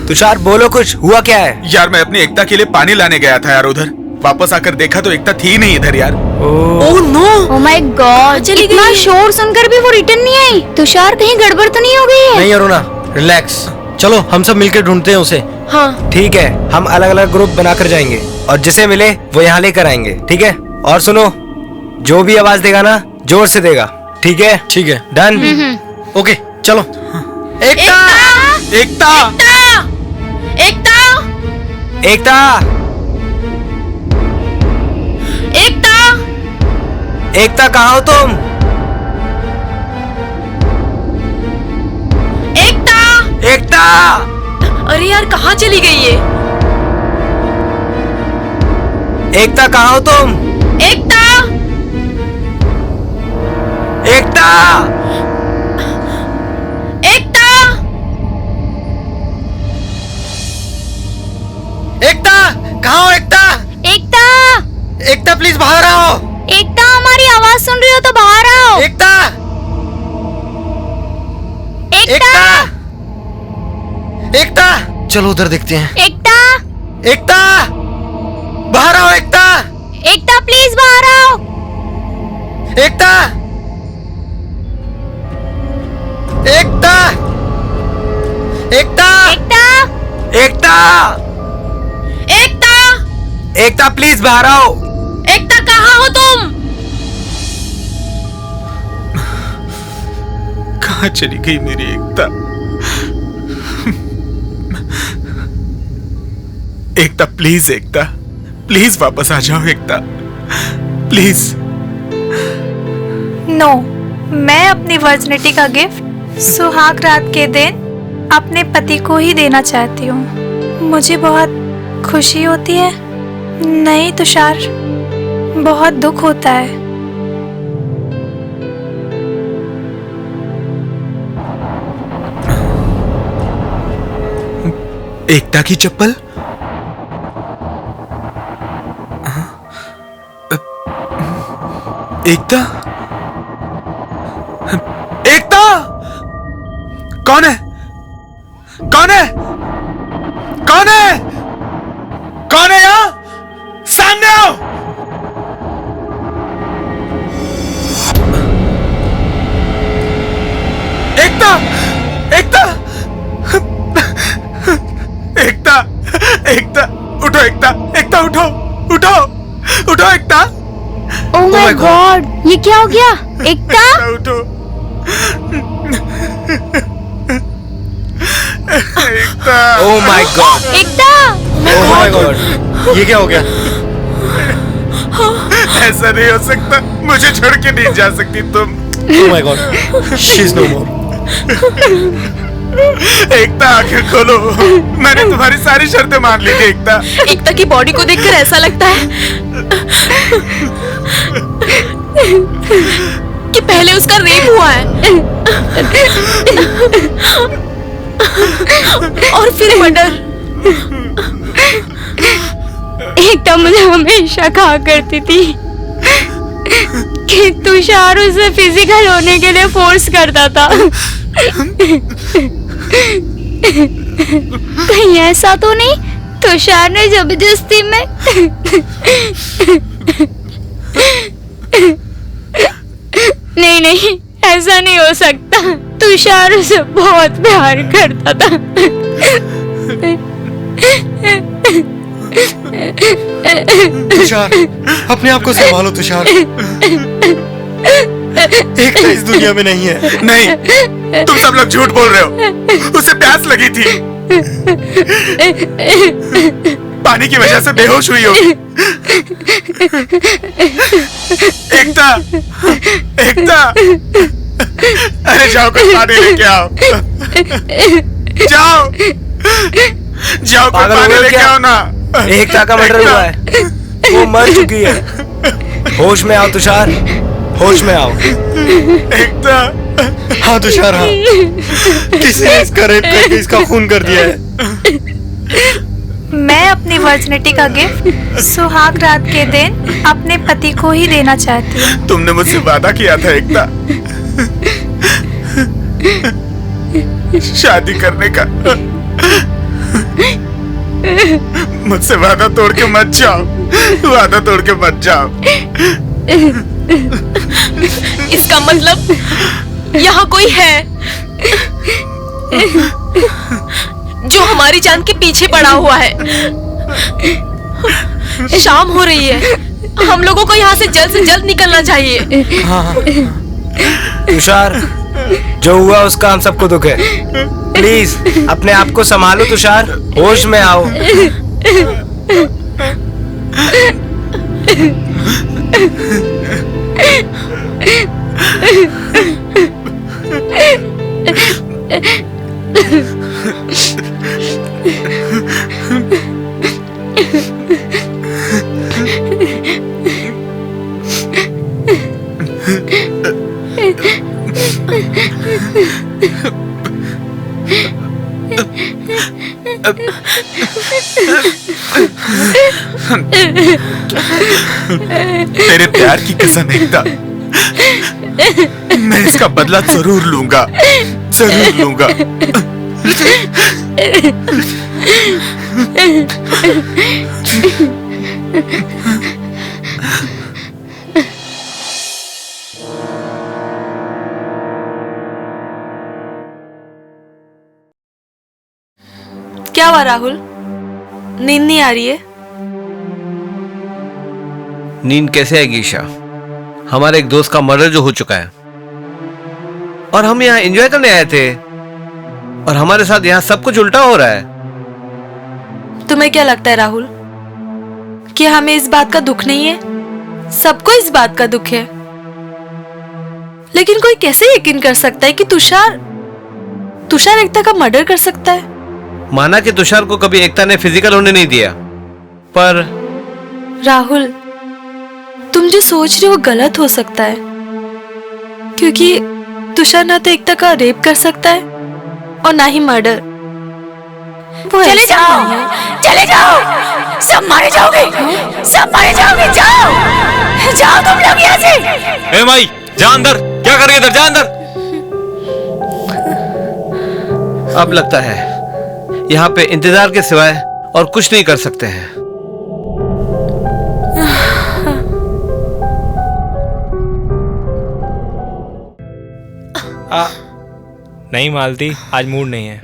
तुषार बोलो, कुछ हुआ क्या है? यार मैं अपनी एकता के लिए पानी लाने गया था यार उधर। वापस आकर देखा तो एकता थी ही नहीं इधर यार। Oh no, oh my God, इतना शोर सुनकर भी वो रिटर्न नहीं आई। तुषार कहीं गड़बड़ तो नहीं हो गई है? नहीं अरुणा, रिलैक्स। चलो हम सब मिलकर ढूंढते हैं उसे। हाँ ठीक है, हम अलग अलग ग्रुप बनाकर जाएंगे और जिसे मिले वो यहाँ लेकर आएंगे, ठीक है? और सुनो, जो भी आवाज देगा ना जोर से देगा, ठीक है? ठीक है, डन। ओके चलो। एकता, एकता, एकता, एकता, एकता, एकता कहाँ हो तुम? एकता, एकता, अरे यार कहाँ चली गई ये? एकता कहाँ हो तुम? एकता, एकता, एकता, एकता, कहाँ हो एकता? एकता, एकता प्लीज बाहर आओ। एकता, हमारी आवाज सुन रही हो तो बाहर आओ। एकता, एकता, एकता, चलो उधर देखते हैं। एकता, एकता, बाहर आओ एकता। एकता प्लीज बाहर आओ। एकता, एकता, एकता, एकता, एकता, एकता, एकता प्लीज बाहर आओ। एकता कहाँ हो तुम? कहाँ चली गई मेरी एकता? एकता प्लीज, एकता प्लीज वापस आ जाओ एकता, प्लीज। नो, मैं अपनी वर्जिनिटी का गिफ्ट सुहाग रात के दिन अपने पति को ही देना चाहती हूँ। मुझे बहुत खुशी होती है, नहीं तुषार, बहुत दुख होता है। एकता की चप्पल? एकता, एकता, कौन है? कौन है? कौन है? कौन है यहाँ? सामने आओ। एकता, एकता, एकता, एकता, उठो एकता, एकता उठो, उठो, उठो एकता। ओह माय गॉड, ये क्या हो गया? एकता, उठो। Ekta, oh my God, Ekta, oh my God, ये क्या हो गया? ऐसा नहीं हो सकता, मुझे छोड़ के नहीं जा सकती तुम। Oh my God, she is no more. Ekta आंखें खोलो, मैंने तुम्हारी सारी शर्तें मान ली थी एकता। एकता की बॉडी को देखकर ऐसा लगता है कि पहले उसका रेप हुआ है और फिर मर्डर। एकता मुझे हमेशा कहा करती थी कि तुषार उसे फिजिकल होने के लिए फोर्स करता था। कहीं ऐसा तो नहीं तुषार ने जबरदस्ती में? नहीं नहीं, ऐसा नहीं हो सकता। तुषार उसे बहुत प्यार करता था। तुषार, अपने आप को संभालो तुषार। एकता इस दुनिया में नहीं है। नहीं, तुम सब लोग झूठ बोल रहे हो। उसे प्यास लगी थी, पानी की वजह से बेहोश हुई होगी। एकता, एकता, अरे जाओ कुछ पानी लेके आओ। जाओ जाओ, कुछ पानी लेके आओ ना। एकता का मर्डर हुआ है, वो मर चुकी है। होश में आओ तुषार, होश में आओ। एकता। हाँ तुषार, हाँ, किसी ने इसका रेप करके इसका खून कर दिया है। मैं अपनी वर्जिनिटी का गिफ्ट सुहाग रात के दिन अपने पति को ही देना चाहती हूँ। तुमने मुझसे वादा किया था एकता, शादी करने का। मुझसे वादा तोड़ के मत जाओ, वादा तोड़ के मत जाओ। इसका मतलब यहाँ कोई है जो हमारी जान के पीछे पड़ा हुआ है। शाम हो रही है, हम लोगों को यहाँ से जल्द निकलना चाहिए। तुषार, जो हुआ उसका हम सबको दुख है। प्लीज अपने आप को संभालो तुषार, होश में आओ। तेरे प्यार की कसम एकता, मैं इसका बदला जरूर लूंगा, जरूर लूंगा। क्या हुआ राहुल, नींद नहीं आ रही है? नींद कैसे आएगी ईशा? हमारे एक दोस्त का मर्डर जो हो चुका है और हम यहाँ एंजॉय करने आए थे और हमारे साथ यहाँ सब कुछ उल्टा हो रहा है। तुम्हें क्या लगता है राहुल कि हमें इस बात का दुख नहीं है? सबको इस बात का दुख है, लेकिन कोई कैसे यकीन कर सकता है कि तुषार एकता का मर्डर कर सकता है? माना कि तुषार को कभी एकता ने फिजिकल होने नहीं दिया, पर राहुल, तुम जो सोच रहे हो वो गलत हो सकता है, क्योंकि तुषार ना तो एकता का रेप कर सकता है और ना ही मर्डर। चले जाओ, चले जाओ, सब मारे जाओगे, सब मारे जाओगे। जाओ जाओ तुम लोग यहाँ से। ए माई, जा अंदर, क्या कर रही है इधर, जा अंदर। अब लगता है यहाँ पे इंतजार के सिवाय और कुछ नहीं कर सकते हैं। नहीं मालती, आज मूड नहीं है।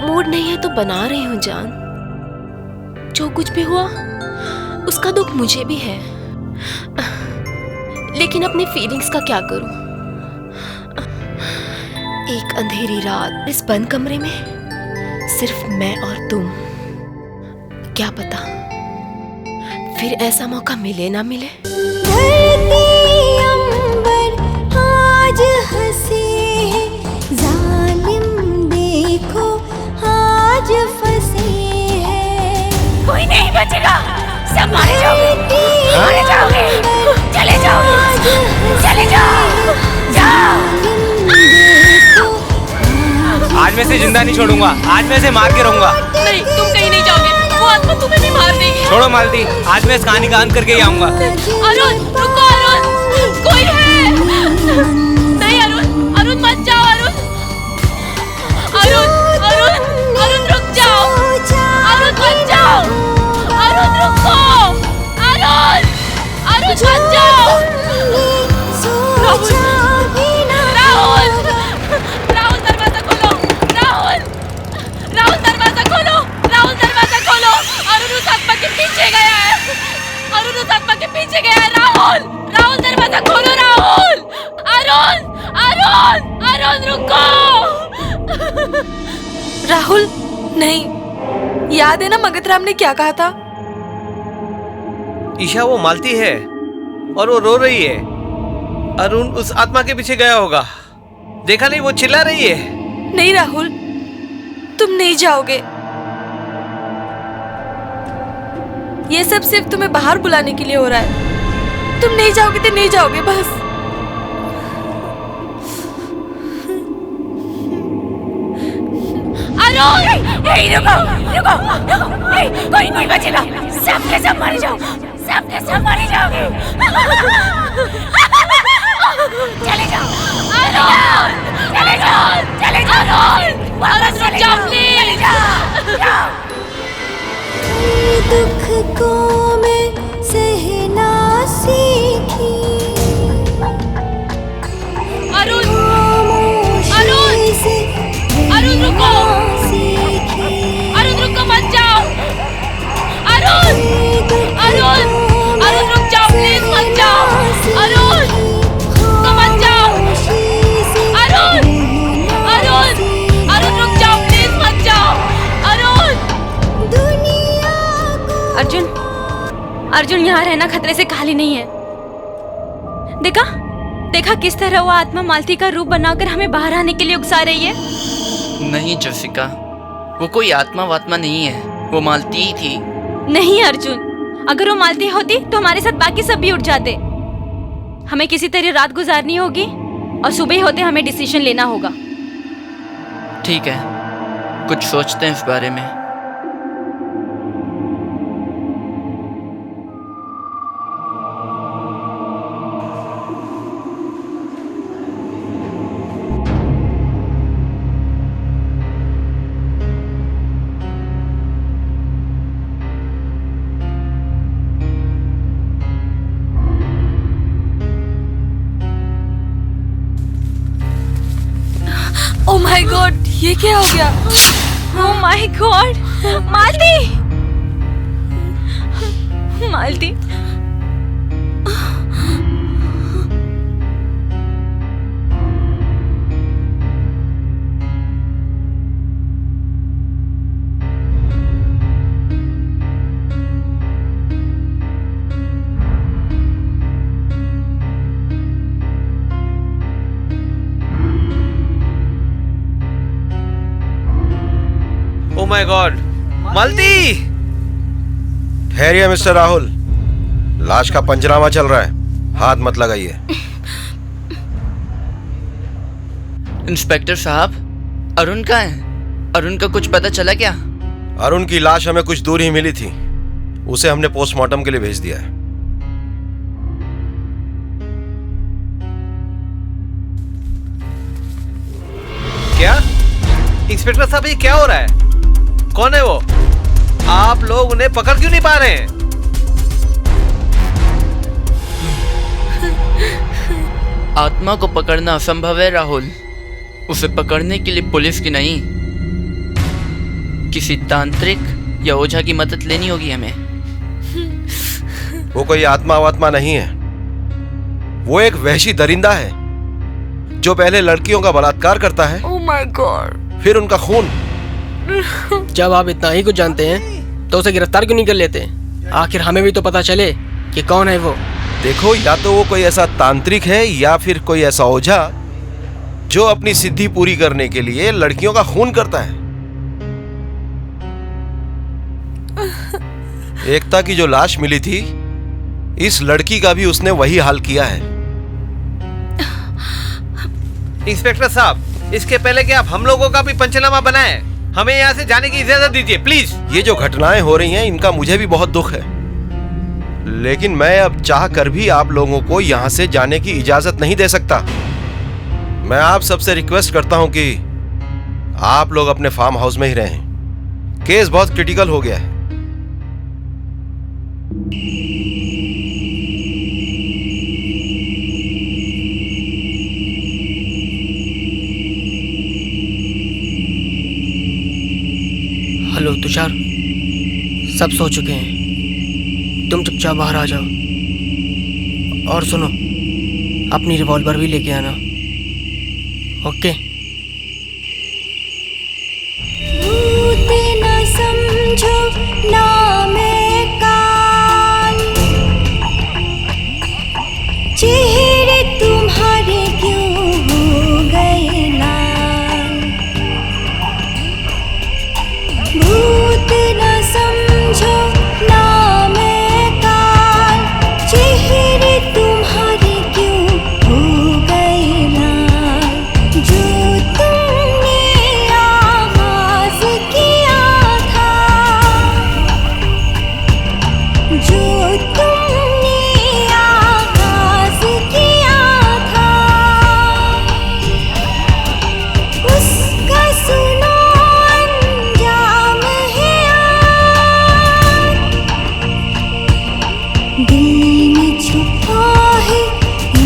मूड नहीं है तो बना रही हूँ जान। जो कुछ भी हुआ उसका दुख मुझे भी है, लेकिन अपनी फीलिंग्स का क्या करूं? एक अंधेरी रात इस बंद कमरे में सिर्फ मैं और तुम। क्या पता फिर ऐसा मौका मिले ना मिले। आज हंसे जालिम आज मैं इसे जिंदा नहीं छोड़ूंगा, आज मैं इसे मार के रहूंगा। नहीं, तुम कहीं नहीं जाओगे, वो आत्मा तुम्हें भी मार देगी। छोड़ो मालती, आज मैं इस कहानी का अंत करके ही आऊंगा। अरुण रुको, अरुण कोई है। नहीं अरुण, अरुण मत जाओ, अरुण अरुण अरुण अरुण रुक जाओ, अरुण मत जाओ, अरुण रुको, अरुण अरुण मत जाओ। राहुल राहुल दरवाजा खोलो, राहुल राहुल दरवाजा खोलो, राहुल दरवाजा खोलो। अरुण उस आत्मा के पीछे गया है, अरुण उस आत्मा के पीछे गया है। राहुल राहुल दरवाजा खोलो, राहुल। अरुण अरुण अरुण रुको। राहुल नहीं, याद है ना मगतराम ने क्या कहा था? ईशा वो मालती है और वो रो रही है। अरुण उस आत्मा के पीछे गया होगा, देखा नहीं वो चिल्ला रही है। नहीं राहुल, तुम नहीं जाओगे। ये सब सिर्फ तुम्हें बाहर बुलाने के लिए हो रहा है। तुम नहीं जाओगे तो नहीं जाओगे बस। अरुण रुको रुको रुको, कोई नहीं बचेगा, सब के सब मर जाओ, सब के सब मर जाओगे। चले जाओ अरुण, चले जाओ, चले जाओ अरुण, चले जाओ प्लीज, जाओ। दुख को मैं सहना सीखी। अरुण अरुण अरुण रुको, अरुण रुको मत जाओ, अरुण अरुण अरुण रुक जाओ प्लीज, मत जाओ, अरुण तो मत जाओ, अरुण अरुण अरुण रुक जाओ प्लीज, मत जाओ, अरुण। अर्जुन अर्जुन, यहाँ रहना खतरे से खाली नहीं है। देखा देखा किस तरह वो आत्मा मालती का रूप बनाकर हमें बाहर आने के लिए उकसा रही है। नहीं जसिका, वो कोई आत्मा वात्मा नहीं है, वो मालती ही थी। नहीं अर्जुन, अगर वो मालती होती तो हमारे साथ बाकी सब भी उठ जाते। हमें किसी तरह रात गुजारनी होगी और सुबह होते हमें डिसीजन लेना होगा। ठीक है, कुछ सोचते हैं इस बारे में। ओह माय गॉड, ये क्या हो गया? Oh my God, Malati Malati oh my God, Malati! ठहरिए मिस्टर राहुल, लाश का पंचनामा चल रहा है, हाथ मत लगाइए। इंस्पेक्टर साहब, अरुण कहाँ है? अरुण का कुछ पता चला क्या? अरुण की लाश हमें कुछ दूर ही मिली थी, उसे हमने पोस्टमार्टम के लिए भेज दिया है। क्या इंस्पेक्टर साहब, ये क्या हो रहा है? कौन है वो? आप लोग उन्हें पकड़ क्यों नहीं पा रहे हैं? आत्मा को पकड़ना असंभव है राहुल। उसे पकड़ने के लिए पुलिस की नहीं, किसी तांत्रिक या ओझा की मदद लेनी होगी हमें। वो कोई आत्मा वात्मा नहीं है, वो एक वहशी दरिंदा है जो पहले लड़कियों का बलात्कार करता है, ओह माय गॉड, फिर उनका खून। जब आप इतना ही कुछ जानते हैं तो उसे गिरफ्तार क्यों नहीं कर लेते? आखिर हमें भी तो पता चले कि कौन है वो। देखो, या तो वो कोई ऐसा तांत्रिक है या फिर कोई ऐसा ओझा जो अपनी सिद्धि पूरी करने के लिए लड़कियों का खून करता है। एकता की जो लाश मिली थी, इस लड़की का भी उसने वही हाल किया है। इंस्पेक्टर साहब, इसके पहले कि आप हम लोगों का भी पंचनामा बनाए, हमें यहाँ से जाने की इजाजत दीजिए प्लीज। ये जो घटनाएं हो रही हैं इनका मुझे भी बहुत दुख है, लेकिन मैं अब चाह कर भी आप लोगों को यहाँ से जाने की इजाजत नहीं दे सकता। मैं आप सबसे रिक्वेस्ट करता हूँ कि आप लोग अपने फार्म हाउस में ही रहें। केस बहुत क्रिटिकल हो गया है। हेलो तुषार, सब सो चुके हैं, तुम चुपचाप बाहर आ जाओ। और सुनो, अपनी रिवॉल्वर भी लेके आना। ओके? न समझो ना मैं कान, चेहरे तुम्हारे क्यों हो गए लाल। भूत न समझो ना मैं कान, चेहरे तुम्हारे क्यों हो गए लाल। जो तुमने आगाज किया था, जो तुमने आगाज किया था, उसका सुनो अंजाम है आज। दिल में छुपा है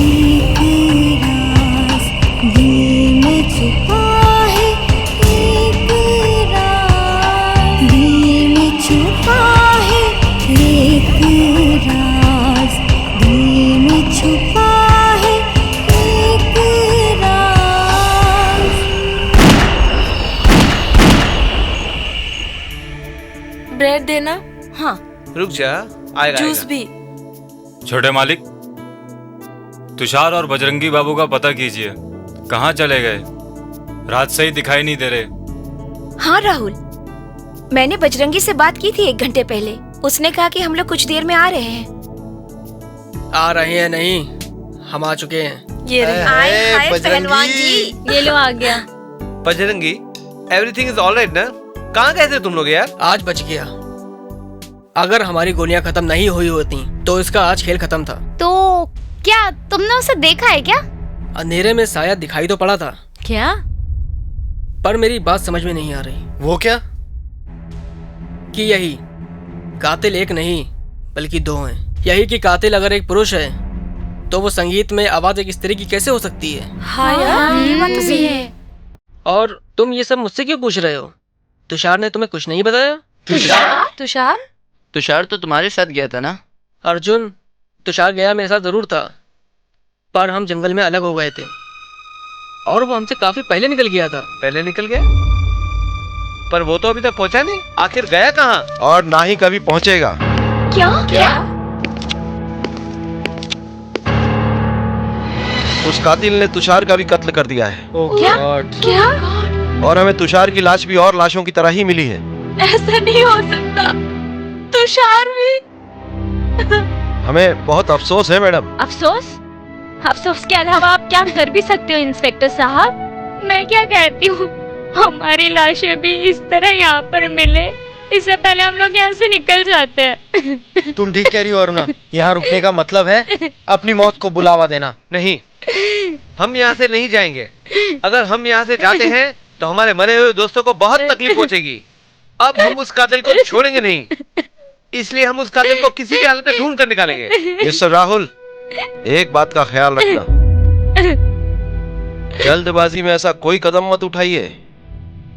एक राज, दिल में छुपा है एक राज, दिल में छुपा है एक राज, दिल में छुपा है एक राज। ब्रेड देना। हाँ, रुक जा, आएगा जूस आएगा। भी। छोटे मालिक, तुषार और बजरंगी बाबू का पता कीजिए, कहाँ चले गए? रात से ही दिखाई नहीं दे रहे। हाँ राहुल, मैंने बजरंगी से बात की थी 1 घंटे पहले। उसने कहा कि हम लोग कुछ देर में आ रहे हैं। आ रहे हैं नहीं, हम आ चुके हैं। ये रहे। आए हाय पहलवान जी। ये लो आ गया। बजरंगी, एवरीथिंग इज ऑलराइट ना? कहाँ गए थे तुम लोग यार? आज बच गया। अगर हमारी गोलियां खत्म नहीं हुई होती तो इसका आज खेल खत्म था। तो क्या तुमने उसे देखा है क्या? अंधेरे में शायद दिखाई तो पड़ा था, क्या? पर मेरी बात समझ में नहीं आ रही। वो क्या? कि यही कातिल एक नहीं बल्कि 2 हैं। यही कि कातिल अगर एक पुरुष है तो वो संगीत में आवाज एक स्त्री की कैसे हो सकती है? हाँ यार, ये बात तो सही है। और तुम ये सब मुझसे क्यों पूछ रहे हो? तुषार ने तुम्हें कुछ नहीं बताया? तुषार? तुषार तो तुम्हारे साथ गया था ना? अर्जुन, तुषार गया मेरे साथ जरूर था, पर हम जंगल में अलग हो गए थे और वो हमसे काफी पहले निकल गया था। पहले निकल गया? पर वो तो अभी तक पहुंचा नहीं। आखिर गया कहाँ? और ना ही कभी पहुंचेगा। क्या? क्या? उस कातिल ने तुषार का भी कत्ल कर दिया है। क्या? क्या? और हमें तुषार की लाश भी और लाशों की तरह ही मिली है। ऐसा नहीं हो सकता। तुषार भी। हमें बहुत अफसोस है मैडम। अफसोस? अफसोस के अलावा आप क्या कर भी सकते हो इंस्पेक्टर साहब? मैं क्या कहती हूँ, हमारी लाशें भी इस तरह यहाँ पर मिले, इससे पहले हम लोग यहाँ से निकल जाते हैं। तुम ठीक कह रही हो अरुणा। यहाँ रुकने का मतलब है अपनी मौत को बुलावा देना। नहीं, हम यहाँ से नहीं जाएंगे। अगर हम यहाँ से जाते हैं तो हमारे मरे हुए दोस्तों को बहुत तकलीफ पहुंचेगी। अब हम उस कातिल को छोड़ेंगे नहीं, इसलिए हम उस कातिल को किसी भी हालत में ढूंढ कर निकालेंगे। मिस्टर राहुल, एक बात का ख्याल रखना, जल्दबाजी में ऐसा कोई कदम मत उठाइए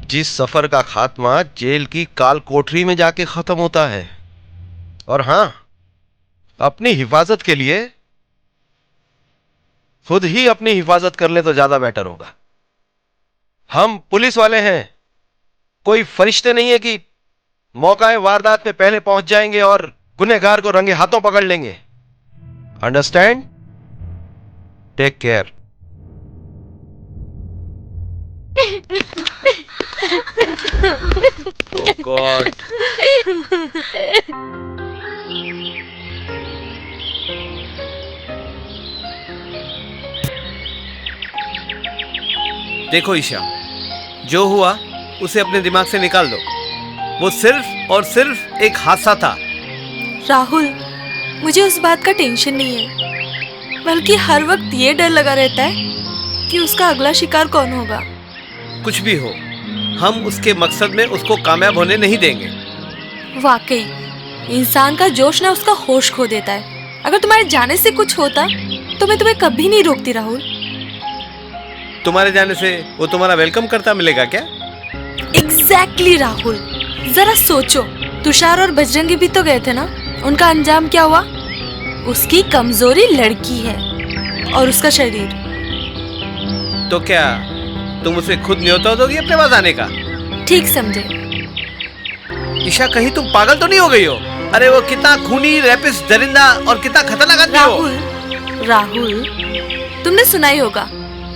जिस सफर का खात्मा जेल की काल कोठरी में जाके खत्म होता है। और हाँ, अपनी हिफाजत के लिए खुद ही अपनी हिफाजत कर ले तो ज्यादा बेटर होगा। हम पुलिस वाले हैं, कोई फरिश्ते नहीं है कि मौका वारदात पे पहले पहुंच जाएंगे और गुनहगार को रंगे हाथों पकड़ लेंगे। Understand? Take care. Oh God. देखो ईशा, जो हुआ उसे अपने दिमाग से निकाल दो। वो सिर्फ और सिर्फ एक हादसा था। राहुल, मुझे उस बात का टेंशन नहीं है, बल्कि हर वक्त ये डर लगा रहता है कि उसका अगला शिकार कौन होगा। कुछ भी हो, हम उसके मकसद में उसको कामयाब होने नहीं देंगे। वाकई इंसान का जोश ना उसका होश खो देता है। अगर तुम्हारे जाने से कुछ होता तो मैं तुम्हें कभी नहीं रोकती राहुल। तुम्हारे जाने से वो तुम्हारा वेलकम करता मिलेगा क्या? एग्जैक्टली राहुल, जरा सोचो, तुषार और बजरंगी भी तो गए थे ना, उनका अंजाम क्या हुआ? उसकी कमजोरी लड़की है और उसका शरीर। तो क्या तुम उसे खुद न्योता दोगी अपने पास आने का? ठीक समझे। ईशा, कहीं तुम पागल तो नहीं हो गई हो? अरे वो कितना खूनी, रैपिस्ट, दरिंदा और कितना खतरनाक आदमी हो। राहुल, तुमने सुना ही होगा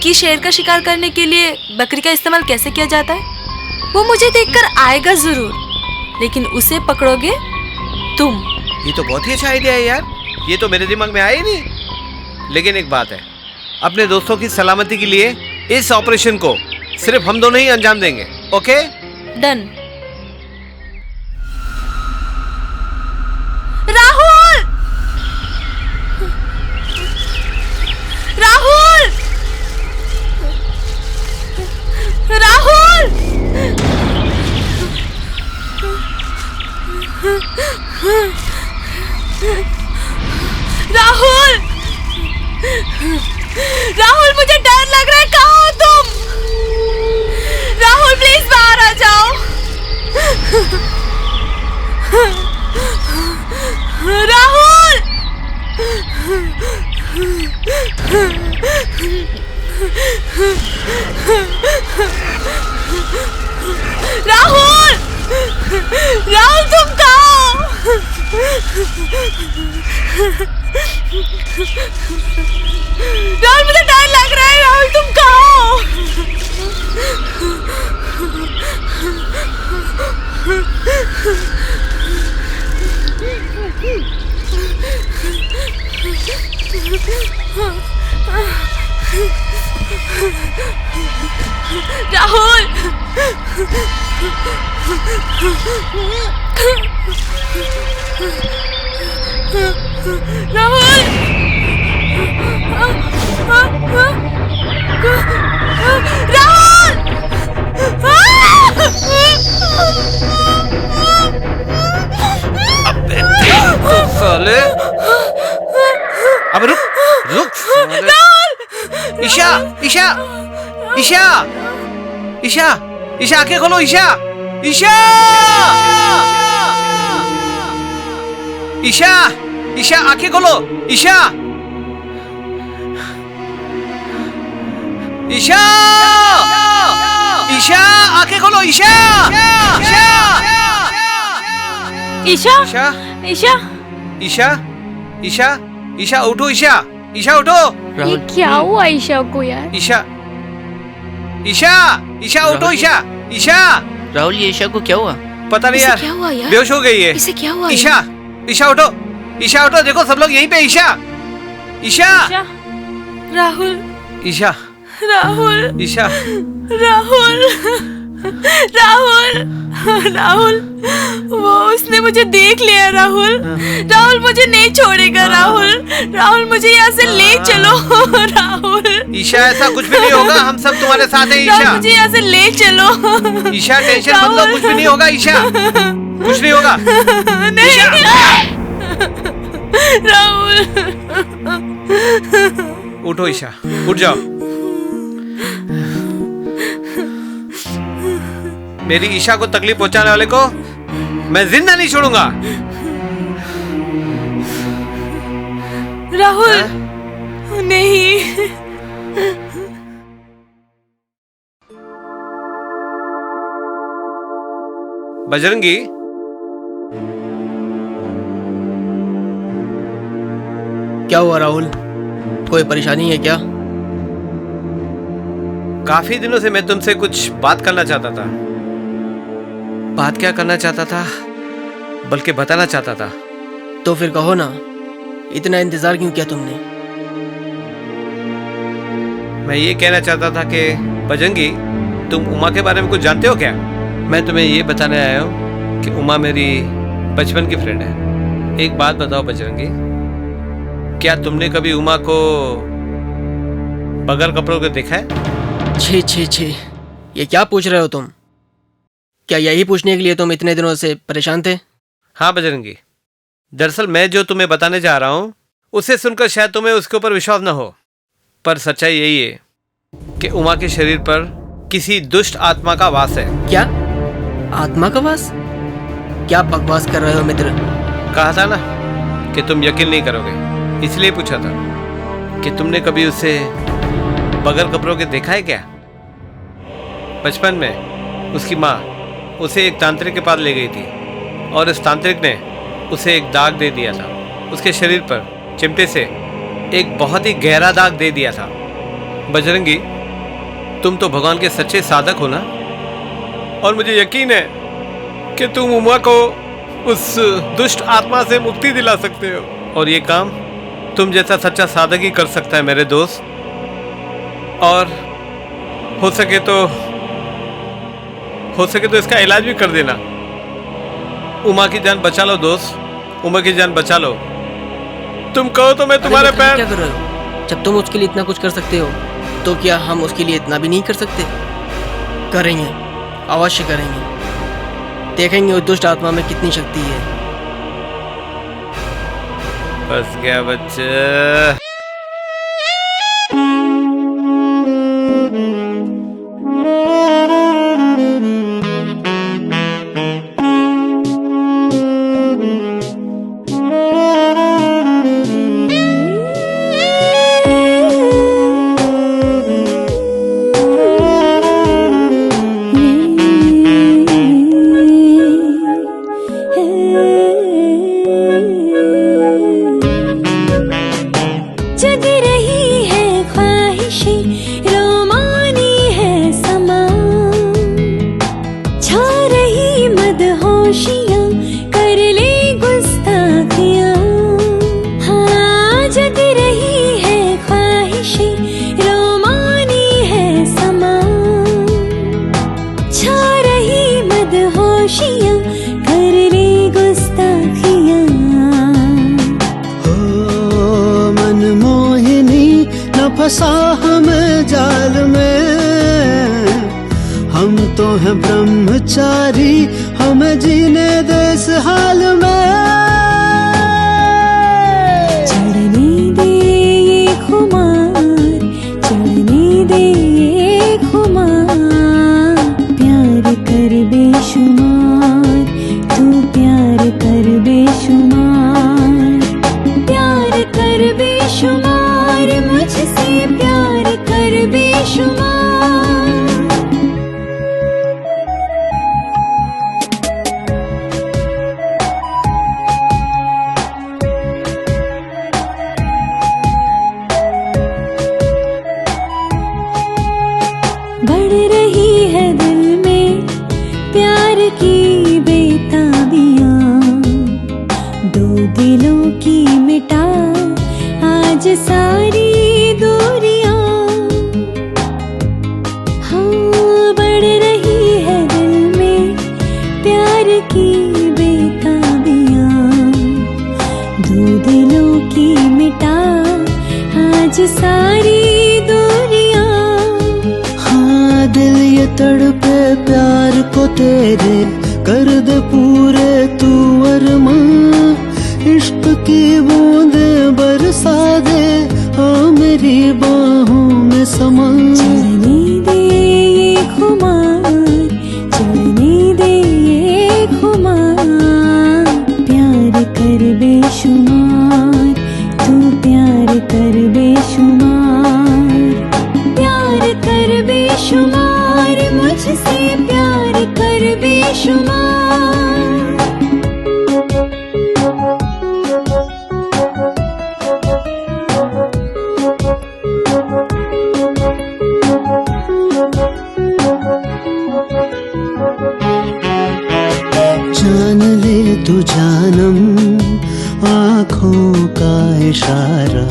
कि शेर का शिकार करने के लिए बकरी का इस्तेमाल कैसे किया जाता है। वो मुझे देखकर आएगा जरूर, लेकिन उसे पकड़ोगे तुम। ये तो बहुत ही अच्छा आइडिया है यार, ये तो मेरे दिमाग में आया ही नहीं। लेकिन एक बात है, अपने दोस्तों की सलामती के लिए इस ऑपरेशन को सिर्फ हम दोनों ही अंजाम देंगे। ओके? डन। राहुल! राहुल! राहुल! राहुल! राहुल, मुझे डर लग रहा है। कहाँ हो तुम? राहुल, प्लीज बाहर आ जाओ। राहुल! राहुल! राहुल, तुम कहाँ हो? राहुल, मुझे डर लग रहा है। राहुल, तुम कहाँ हो? राहुल! राहुल! साले, अब रुक रुक साले। ईशा, ईशा, ईशा, ईशा, ईशा, आंखें खोलो। ईशा, ईशा, ईशा, ईशा, आंखें खोलो। ईशा, ईशा, ईशा, आंखें खोलो। ईशा, ईशा, ईशा, ईशा, ईशा, ईशा, उठो। ईशा, ईशा, उठो। ये क्या हुआ ईशा को यार? ईशा, ईशा, ईशा, उठो। ईशा, ईशा। राहुल, ये ईशा को क्या हुआ? पता नहीं यार, क्या हुआ यार? बेहोश हो गई है। इसे क्या हुआ? ईशा, ईशा, उठो। ईशा, उठो, देखो सब लोग यहीं पे। ईशा, ईशा, राहुल, ईशा, राहुल, ईशा, राहुल, राहुल, राहुल, वो उसने मुझे देख लिया। राहुल, राहुल मुझे नहीं छोड़ेगा। राहुल, राहुल, मुझे यहाँ से ले चलो। राहुल, ईशा, ऐसा कुछ भी नहीं होगा, हम सब तुम्हारे साथ हैं। ईशा, मुझे यहाँ से ले चलो। ईशा, टेंशन मत लो, कुछ भी नहीं होगा। ईशा, कुछ नहीं होगा। नहीं, राहुल, उठो। ईशा, उठ जाओ। मेरी ईशा को तकलीफ पहुंचाने वाले को मैं जिंदा नहीं छोड़ूंगा। राहुल, नहीं। बजरंगी, क्या हुआ राहुल? कोई परेशानी है क्या? काफी दिनों से मैं तुमसे कुछ बात करना चाहता था। बात क्या करना चाहता था, बल्कि बताना चाहता था। तो फिर कहो ना, इतना इंतजार क्यों किया तुमने? मैं ये कहना चाहता था कि बजरंगी, तुम उमा के बारे में कुछ जानते हो क्या? मैं तुम्हें ये बताने आया हूँ कि उमा मेरी बचपन की फ्रेंड है। एक बात बताओ बजरंगी, क्या तुमने कभी उमा को बगैर कपड़ों के देखा है? छी छी छी, ये क्या पूछ रहे हो तुम? क्या यही पूछने के लिए तुम इतने दिनों से परेशान थे? हाँ बजरंगी, दरअसल मैं जो तुम्हें बताने जा रहा हूँ उसे सुनकर शायद तुम्हें उसके ऊपर विश्वास न हो, पर सच्चाई यही है कि उमा के शरीर पर किसी दुष्ट आत्मा का वास है। क्या आत्मा का वास? क्या बकवास कर रहे हो मित्र? कहा था ना कि तुम यकीन नहीं करोगे, इसलिए पूछा था कि तुमने कभी उसे बगैर कपड़ों के देखा है क्या? बचपन में उसकी माँ उसे एक तांत्रिक के पास ले गई थी और उस तांत्रिक ने उसे एक दाग दे दिया था। उसके शरीर पर चिमटे से एक बहुत ही गहरा दाग दे दिया था। बजरंगी, तुम तो भगवान के सच्चे साधक हो ना, और मुझे यकीन है कि तुम उमा को उस दुष्ट आत्मा से मुक्ति दिला सकते हो, और ये काम तुम जैसा सच्चा साधक ही कर सकता है मेरे दोस्त। और हो सके तो इसका इलाज भी कर देना। उमा की जान बचा लो दोस्त, उमा की जान बचा लो। तुम कहो तो मैं तुम्हारे पैर। क्या कर रहे हो? जब तुम उसके लिए इतना कुछ कर सकते हो तो क्या हम उसके लिए इतना भी नहीं कर सकते? करेंगे, अवश्य करेंगे। देखेंगे उस दुष्ट आत्मा में कितनी शक्ति है। बस गया बच्चा। फंसा हमें जाल में, हम तो हैं ब्रह्मचारी, हमें जीने दे इस हाल में। चढ़ने दे ये खुमार, चढ़ने दे ये खुमार, प्यार कर बेशुमार, तू प्यार कर बेशुमार, प्यार कर बेशुमार, मुझसे प्यार कर बेशुमार। बढ़ रही है दिल में प्यार की बेताबियां, दो दिलों की मिटा आज सारी दूरियां। हाँ, बढ़ रही है दिल में प्यार की बेताबियां, दो दिलों की मिटा आज सारी दूरियां। हाँ, दिल ये तड़पे प्यार को तेरे, कर दे पूरे तू अरमां, इश्क की बूंदे बरसा दे, आ मेरी बाहों में समा। चढ़ने दे ये खुमार, चढ़ने दे ये खुमार, प्यार कर बेशुमार, तू प्यार कर बेशुमार, प्यार कर बेशुमार, मुझसे प्यार कर बेशुमार। जान ले तू जानम आँखों का इशारा,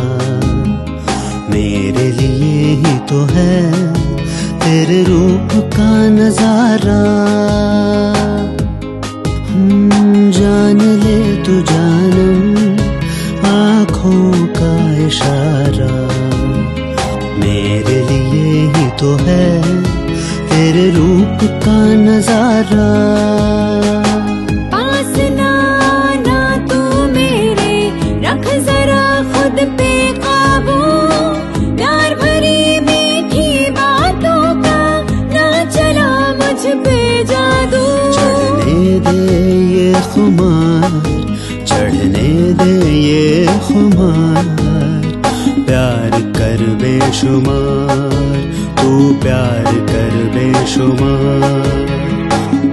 मेरे लिए ही तो है तेरे रूप का नजारा, जान ले तू जानम आँखों का इशारा, मेरे लिए ही तो है तेरे रूप का नजारा। पास ना आना तू मेरे, रख जरा खुद पे काबू, प्यार भरी मीठी बातों का ना चला मुझ पे जादू। चढ़ने दे ये खुमार, चढ़ने दे ये खुमार, प्यार कर बेशुमार, तू प्यार कर बेशुमार,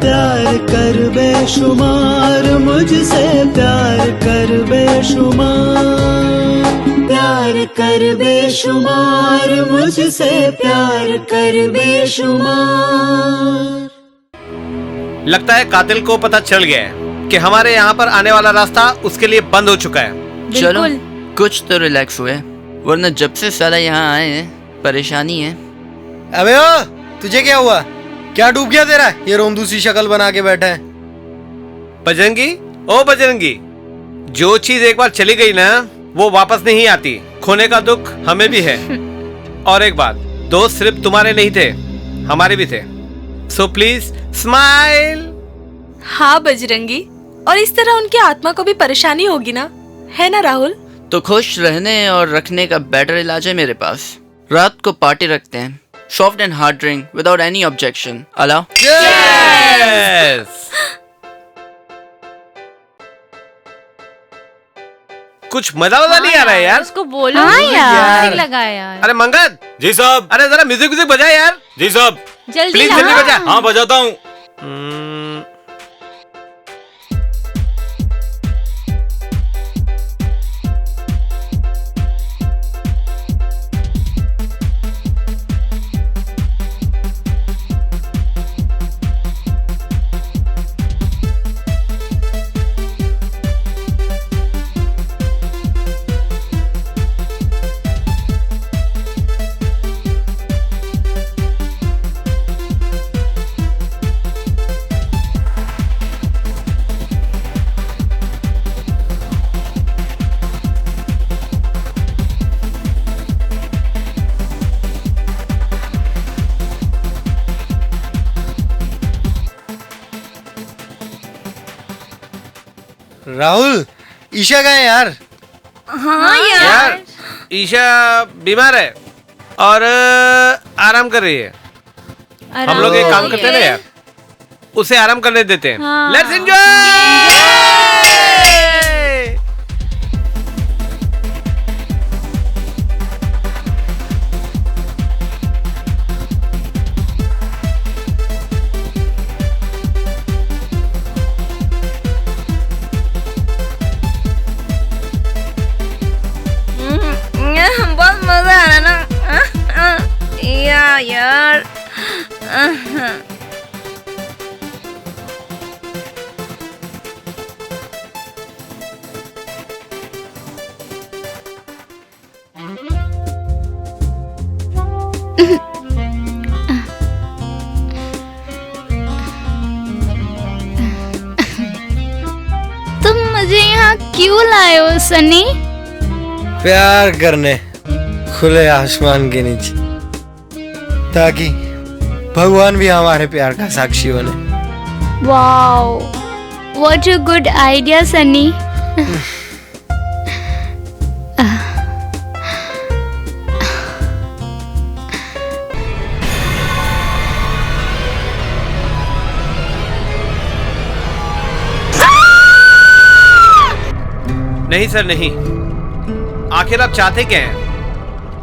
प्यार कर बेशुमार, मुझसे प्यार कर बेशुमार, प्यार कर बेशुमार, मुझसे प्यार कर बेशुमार। लगता है कातिल को पता चल गया है कि हमारे यहाँ पर आने वाला रास्ता उसके लिए बंद हो चुका है। चलो कुछ तो रिलैक्स हुए, वरना जब से साला यहाँ आए हैं परेशानी है। अबे ओ, तुझे क्या हुआ? क्या डूब गया तेरा? ये रोंदू सी शक्ल बना के बैठा है। बजरंगी, ओ बजरंगी, जो चीज एक बार चली गई ना वो वापस नहीं आती। खोने का दुख हमें भी है। और एक बात, दोस्त सिर्फ तुम्हारे नहीं थे, हमारे भी थे। So please smile. हाँ बजरंगी, और इस तरह उनकी आत्मा को भी परेशानी होगी ना, है ना राहुल? तो खुश रहने और रखने का बेटर इलाज है मेरे पास। रात को पार्टी रखते हैं, soft and hard drink without any objection. Allow? Yes. कुछ मजा नहीं आ रहा है यार। उसको बोलो। हाँ यार। म्यूजिक लगा यार। अरे मंगत जी साहब। अरे जरा म्यूजिक बजा यार। जी साहब। जल्दी प्लीज जल्दी बजा। हाँ बजाता हूँ। राहुल, ईशा कहाँ है यार? हाँ यार ईशा बीमार है और आराम कर रही है। हम लोग एक काम करते हैं ना यार, उसे आराम करने देते हैं। हाँ। Let's enjoy. बहुत मजा आ रहा है ना यार। तुम मुझे यहाँ क्यों लाए हो सनी? प्यार करने खुले आसमान के नीचे, ताकि भगवान भी हमारे प्यार का साक्षी बने। Wow, what a good idea Sunny. नहीं सर नहीं, आखिर आप चाहते क्या हैं?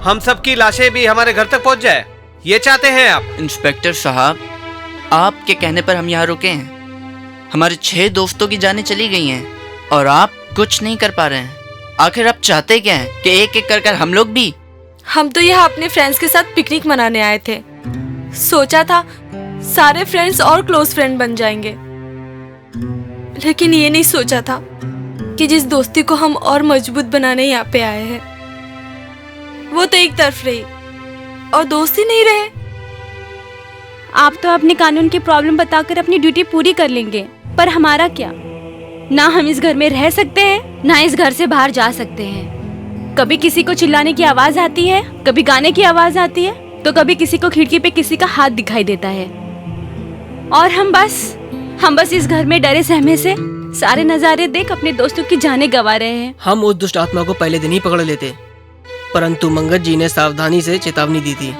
हम सबकी लाशें भी हमारे घर तक पहुंच जाए, ये चाहते हैं आप? इंस्पेक्टर साहब, आपके कहने पर हम यहाँ रुके हैं। हमारे 6 दोस्तों की जानें चली गई हैं और आप कुछ नहीं कर पा रहे हैं। आखिर आप चाहते क्या हैं कि एक एक कर हम लोग भी? हम तो यहाँ अपने फ्रेंड्स के साथ पिकनिक मनाने आए थे। सोचा था सारे फ्रेंड्स और क्लोज फ्रेंड बन जाएंगे, लेकिन ये नहीं सोचा था कि जिस दोस्ती को हम और मजबूत बनाने यहाँ पे आए हैं वो तो एक तरफ रही और दोस्ती नहीं रहे। आप तो अपने कानून की प्रॉब्लम बताकर अपनी ड्यूटी पूरी कर लेंगे, पर हमारा क्या? ना हम इस घर में रह सकते हैं, ना इस घर से बाहर जा सकते हैं। कभी किसी को चिल्लाने की आवाज आती है, कभी गाने की आवाज आती है, तो कभी किसी को खिड़की पे किसी का हाथ दिखाई देता है। और हम बस इस घर में डरे सहमे से सारे नजारे देख अपने दोस्तों की जानें गंवा रहे हैं। हम उस दुष्ट आत्मा को पहले दिन ही पकड़ लेते, परंतु मंगत जी ने सावधानी से चेतावनी दी थी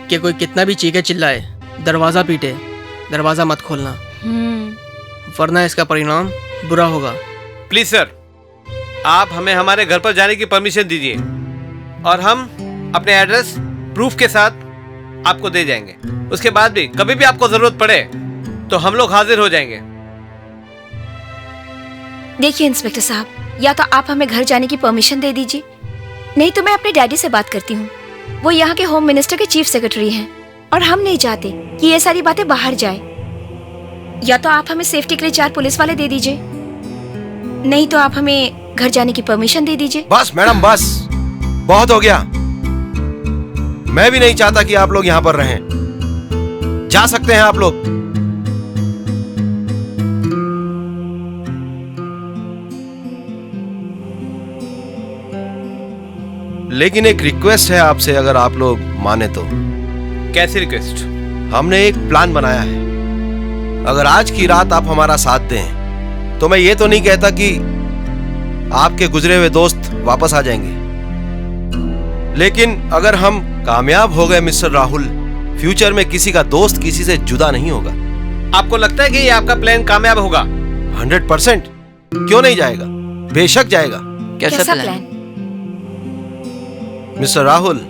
कि कोई कितना भी चीखे चिल्लाए, दरवाजा पीटे, दरवाजा मत खोलना, वरना इसका परिणाम बुरा होगा। प्लीज सर, आप हमें हमारे घर पर जाने की परमिशन दीजिए और हम अपने एड्रेस प्रूफ के साथ आपको दे जाएंगे। उसके बाद भी कभी भी आपको जरूरत पड़े तो हम लोग हाजिर हो जाएंगे। देखिए इंस्पेक्टर साहब, या तो आप हमें घर जाने की परमिशन दे दीजिए, नहीं तो मैं अपने डैडी से बात करती हूँ। वो यहाँ के होम मिनिस्टर के चीफ सेक्रेटरी हैं और हम नहीं चाहते कि ये सारी बातें बाहर जाए। या तो आप हमें सेफ्टी के लिए 4 पुलिस वाले दे दीजिए, नहीं तो आप हमें घर जाने की परमिशन दे दीजिए। बस मैडम बस, बहुत हो गया। मैं भी नहीं चाहता कि आप लोग यहाँ पर रहें। जा सकते हैं आप लोग। लेकिन एक रिक्वेस्ट है आपसे, अगर आप लोग माने तो। कैसी रिक्वेस्ट? हमने एक प्लान बनाया है। अगर आज की रात आप हमारा साथ दें तो मैं ये तो नहीं कहता कि आपके गुजरे हुए दोस्त वापस आ जाएंगे, लेकिन अगर हम कामयाब हो गए मिस्टर राहुल, फ्यूचर में किसी का दोस्त किसी से जुदा नहीं होगा। आपको लगता है कि ये आपका प्लान कामयाब होगा? 100%। क्यों नहीं जाएगा? बेशक जाएगा। कैसा प्लान? मिस्टर राहुल,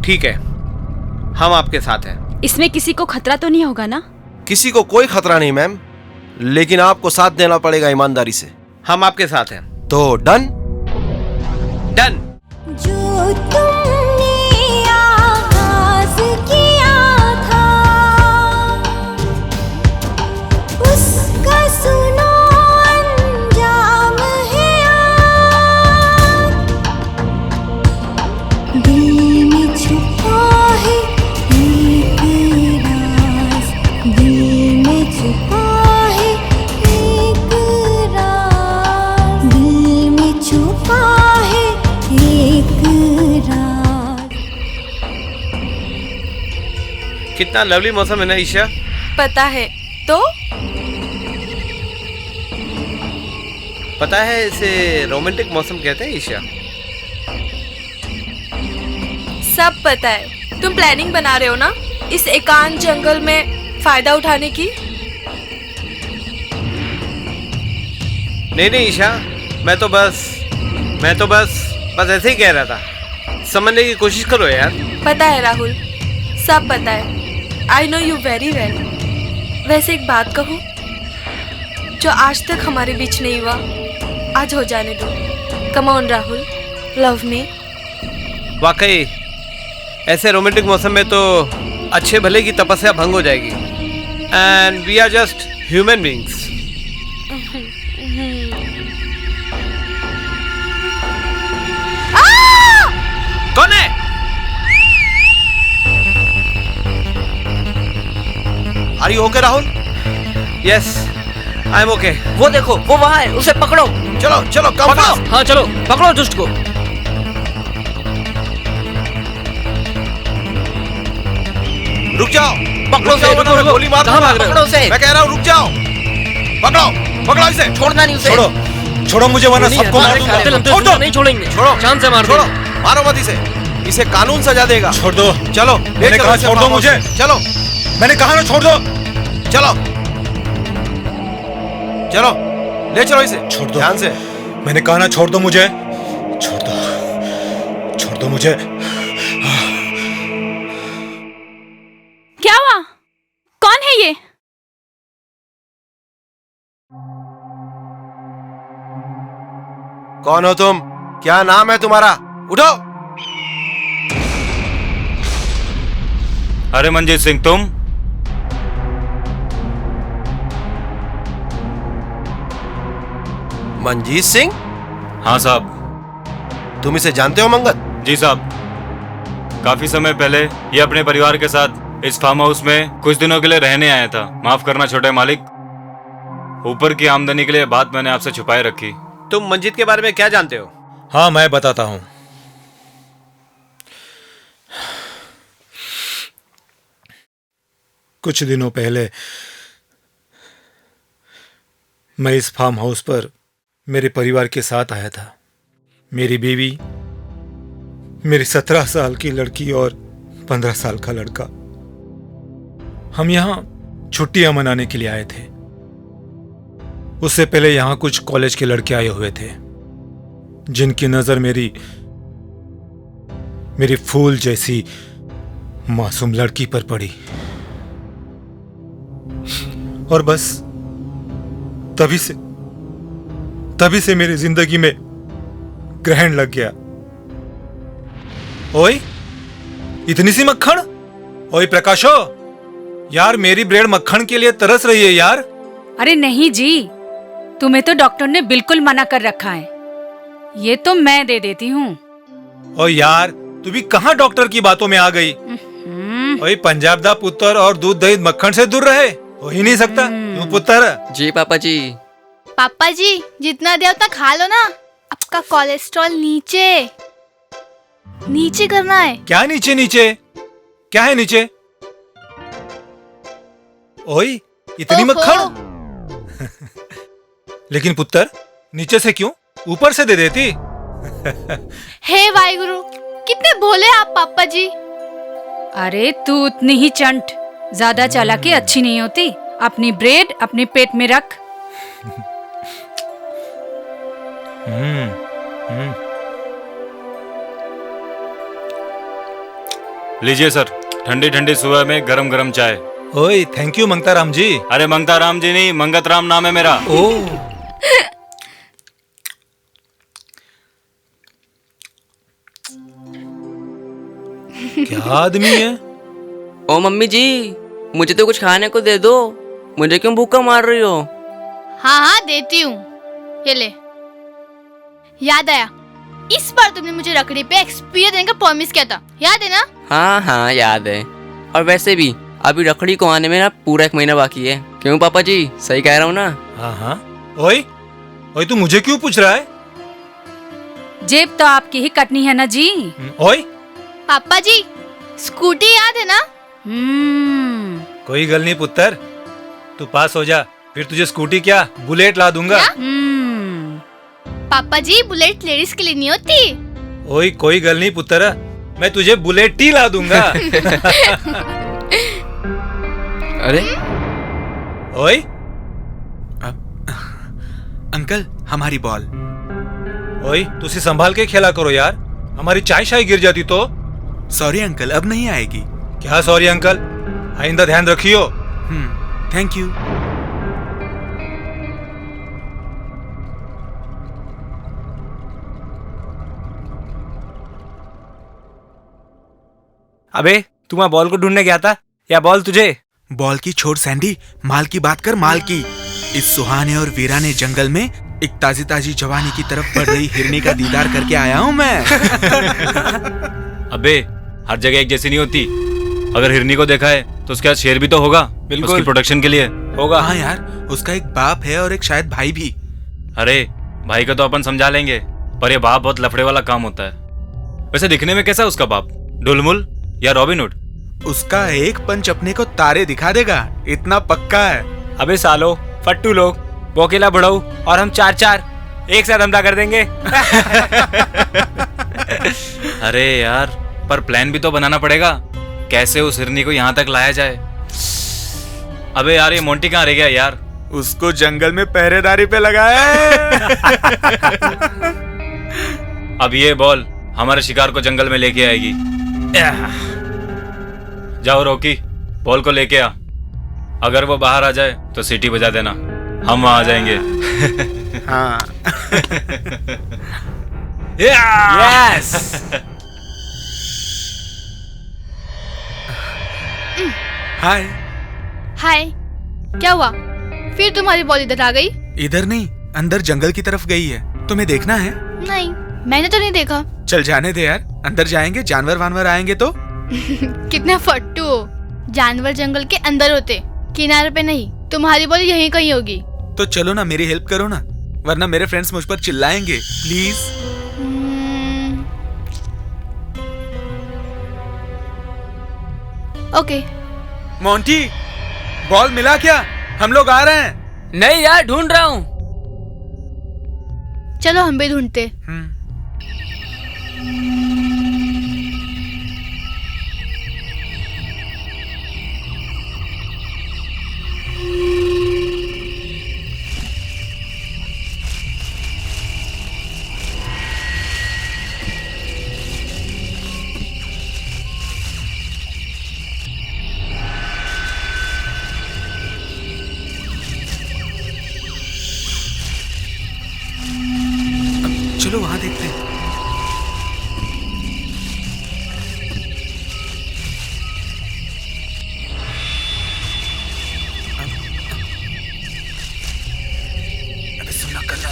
ठीक है, हम आपके साथ हैं। इसमें किसी को खतरा तो नहीं होगा ना? किसी को कोई खतरा नहीं मैम, लेकिन आपको साथ देना पड़ेगा ईमानदारी से। हम आपके साथ हैं। तो डन? डन। जो तुमने आगाज किया था उसका सुनो अंजाम है आज। दिल में छुपा है एक राज, दिल में छुपा है एक राज, दिल में छुपा है एक राज। कितना लवली मौसम है ना ईशा? पता है तो? पता है इसे रोमांटिक मौसम कहते हैं ईशा। सब पता है। तुम प्लानिंग बना रहे हो ना इस एकांत जंगल में फायदा उठाने की? नहीं ईशा, मैं तो बस ऐसे ही कह रहा था। समझने की कोशिश करो यार। पता है राहुल, सब पता है। I know you very well. वैसे एक बात कहूँ, जो आज तक हमारे बीच नहीं हुआ, आज हो जाने दो। Come on Rahul, love me. वाकई ऐसे रोमांटिक मौसम में तो अच्छे भले की तपस्या भंग हो जाएगी। And we are just human beings. कौन है? Are you okay Rahul? Yes, I am okay. वो देखो, वो वहाँ है, उसे पकड़ो। चलो चलो, कम फास्ट। हाँ चलो, पकड़ो दुष्ट को। रुक जाओ, पकड़ो उसे, रुक जाओ, रुको। गोली मार कहाँ दूंगा। भाग रहे हो? पकड़ो उसे। मैं कह रहा हूँ रुक जाओ। पकड़ो इसे। छोड़ना नहीं उसे। छोड़ो मुझे, वरना सबको मार दूंगा। छोड़ दो। नहीं छोड़ेंगे। छोड़ो, जान से मार छोड़ो, देंगे। मारो मत इसे कानून सजा देगा। छोड़ दो। चलो, मैंने कहा छोड़ दो मुझे। चलो, मैंने कहा ना छोड़ दो। चलो ले चलो इसे। छोड़ दो ध्यान से। मैंने कहा ना छोड़ दो मुझे। छोड़ दो मुझे। क्या हुआ? कौन हो तुम? क्या नाम है तुम्हारा? उठो। अरे मंजीत सिंह, तुम? मंजीत सिंह? हाँ साहब। तुम इसे जानते हो मंगत? जी साहब, काफी समय पहले ये अपने परिवार के साथ इस फार्म हाउस में कुछ दिनों के लिए रहने आया था। माफ करना छोटे मालिक, ऊपर की आमदनी के लिए बात मैंने आपसे छुपाए रखी। तुम मंजीत के बारे में क्या जानते हो? हाँ, मैं बताता हूं। कुछ दिनों पहले मैं इस फार्म हाउस पर मेरे परिवार के साथ आया था। मेरी बीवी, मेरी 17 साल की लड़की और 15 साल का लड़का। हम यहाँ छुट्टियां मनाने के लिए आए थे। उससे पहले यहाँ कुछ कॉलेज के लड़के आए हुए थे जिनकी नजर मेरी फूल जैसी मासूम लड़की पर पड़ी, और बस तभी से मेरी जिंदगी में ग्रहण लग गया। ओए, इतनी सी मक्खन? ओए प्रकाशो, यार मेरी ब्रेड मक्खन के लिए तरस रही है यार। अरे नहीं जी, तुम्हें तो डॉक्टर ने बिल्कुल मना कर रखा है। ये तो मैं दे देती हूँ। ओ यार, तू भी कहाँ डॉक्टर की बातों में आ गई? ओए पंजाब दा पुत्र और दूध दही मक्खन से दूर रहे, हो ही नहीं सकता। क्यों पुत्र? जी पापा जी। पापा जी, जितना दिया उतना खा लो ना। आपका कोलेस्ट्रॉल नीचे करना है। क्या नीचे नीचे? क्या है नीचे? ओए, इतनी मक्खन? लेकिन पुत्र, नीचे से क्यों? ऊपर से दे देती। हे वाहिगुरु, कितने भोले आप पापा जी। अरे तू उतनी ही चंट, ज्यादा चालाकी अच्छी नहीं होती। अपनी ब्रेड अपने पेट में रख। लीजिए सर, ठंडी ठंडी सुबह में गरम गरम चाय। ओए थैंक यू मंगता राम जी। अरे मंगता राम जी नहीं, मंगत राम नाम है मेरा। ओ क्या आदमी है? ओ मम्मी जी, मुझे तो कुछ खाने को दे दो। मुझे क्यों भूखा मार रही हो? हाँ हाँ देती हूँ, ये ले। याद आया, इस बार तुमने मुझे रखड़ी पे एक्सपीरियंस देने का प्रॉमिस किया था, याद है ना? हाँ हाँ याद है। और वैसे भी अभी रखड़ी को आने में ना पूरा 1 महीना बाकी है। क्यों पापा जी, सही कह रहा हूँ ना? हाँ हाँ। ओए तू मुझे क्यों पूछ रहा है? जेब तो आपकी ही कटनी है ना जी। ओए पापा जी, स्कूटी याद है ना? कोई गल नहीं पुत्र, तू पास हो जा, फिर तुझे स्कूटी क्या बुलेट ला दूंगा। पापा जी, बुलेट लेडीज के लिए नहीं होती। ओए कोई गल नहीं पुत्र, मैं तुझे बुलेट ही ला दूंगा। अरे ओए अंकल, हमारी बॉल। ओए तुझे संभाल के खेला करो यार, हमारी चाय शाय गिर जाती तो। सॉरी अंकल, अब नहीं आएगी। क्या सॉरी अंकल, आइंदा ध्यान रखियो। Thank you. अबे तू वहाँ बॉल को ढूंढने गया था या बॉल तुझे? बॉल की छोड़ सैंडी, माल की बात कर, माल की। इस सुहाने और वीराने जंगल में एक ताजी ताजी जवानी की तरफ बढ़ रही हिरनी का दीदार करके आया हूँ मैं। अबे हर जगह एक जैसी नहीं होती। अगर हिरनी को देखा है तो उसके साथ शेर भी तो होगा, बिल्कुल उसकी प्रोटेक्शन के लिए होगा। हाँ यार, उसका एक बाप है और एक शायद भाई भी। अरे भाई का तो अपन समझा लेंगे, पर ये बाप बहुत लफड़े वाला काम होता है। वैसे दिखने में कैसा है उसका बाप, ढुलमुल या रॉबिन हुड? उसका एक पंच अपने को तारे दिखा देगा, इतना पक्का है। अबे सालो फट्टू लोग, वो अकेला बढ़ाऊ और हम 4-4 एक साथ हमला कर देंगे। अरे यार, पर प्लान भी तो बनाना पड़ेगा, कैसे उस हिरनी को यहाँ तक लाया जाए। अबे यार, ये मोंटी कहाँ रह गया यार? उसको जंगल में पहरेदारी पे लगाया है। अब ये बॉल हमारे शिकार को जंगल में लेके आएगी। जाओ रॉकी, बॉल को लेके आ। अगर वो बाहर आ जाए तो सीटी बजा देना, हम वहां आ जाएंगे। हाँ यस। हाय। हाय, क्या हुआ? फिर तुम्हारी बॉल इधर आ गई? इधर नहीं, अंदर जंगल की तरफ गई है। तुम्हें देखना है? नहीं, मैंने तो नहीं देखा। चल जाने दे यार, अंदर जाएंगे, जानवर वानवर आएंगे तो। कितने फट्टू हो। जानवर जंगल के अंदर होते, किनारे पे नहीं। तुम्हारी बॉल यहीं कहीं होगी। तो चलो ना, मेरी हेल्प करो ना, वरना मेरे फ्रेंड्स मुझ पर चिल्लाएंगे। प्लीज। ओके। मोंटी, बॉल मिला क्या? हम लोग आ रहे हैं। नहीं यार, ढूंढ रहा हूँ। चलो हम भी ढूंढते। चलो वहां देखते हैं। अबे सुनना, करना।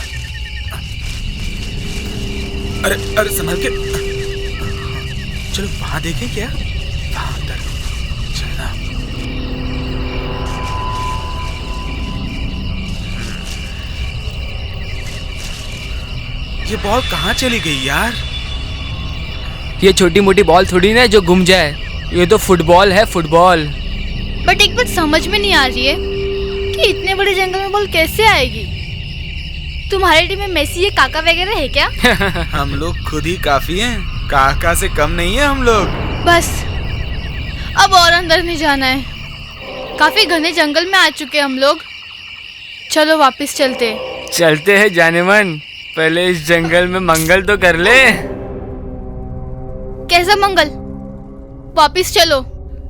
अरे अरे संभल के। चलो वहां देखें क्या? वहां अंदर चलना। ये बॉल कहाँ चली गई यार? ये छोटी मोटी बॉल थोड़ी ना जो घूम जाए, ये तो फुटबॉल है, फुटबॉल। बट एक बात समझ में नहीं आ रही है कि इतने बड़े जंगल में बॉल कैसे आएगी। तुम्हारी टीम में मेसी या काका वगैरह है क्या? हम लोग खुद ही काफी हैं, काका से कम नहीं है हम लोग। बस अब और अंदर नहीं जाना है। काफी घने जंगल में आ चुके हम लोग। चलो वापस चलते। चलते हैं जाने मन, पहले इस जंगल में मंगल तो कर ले। कैसा मंगल? वापस चलो।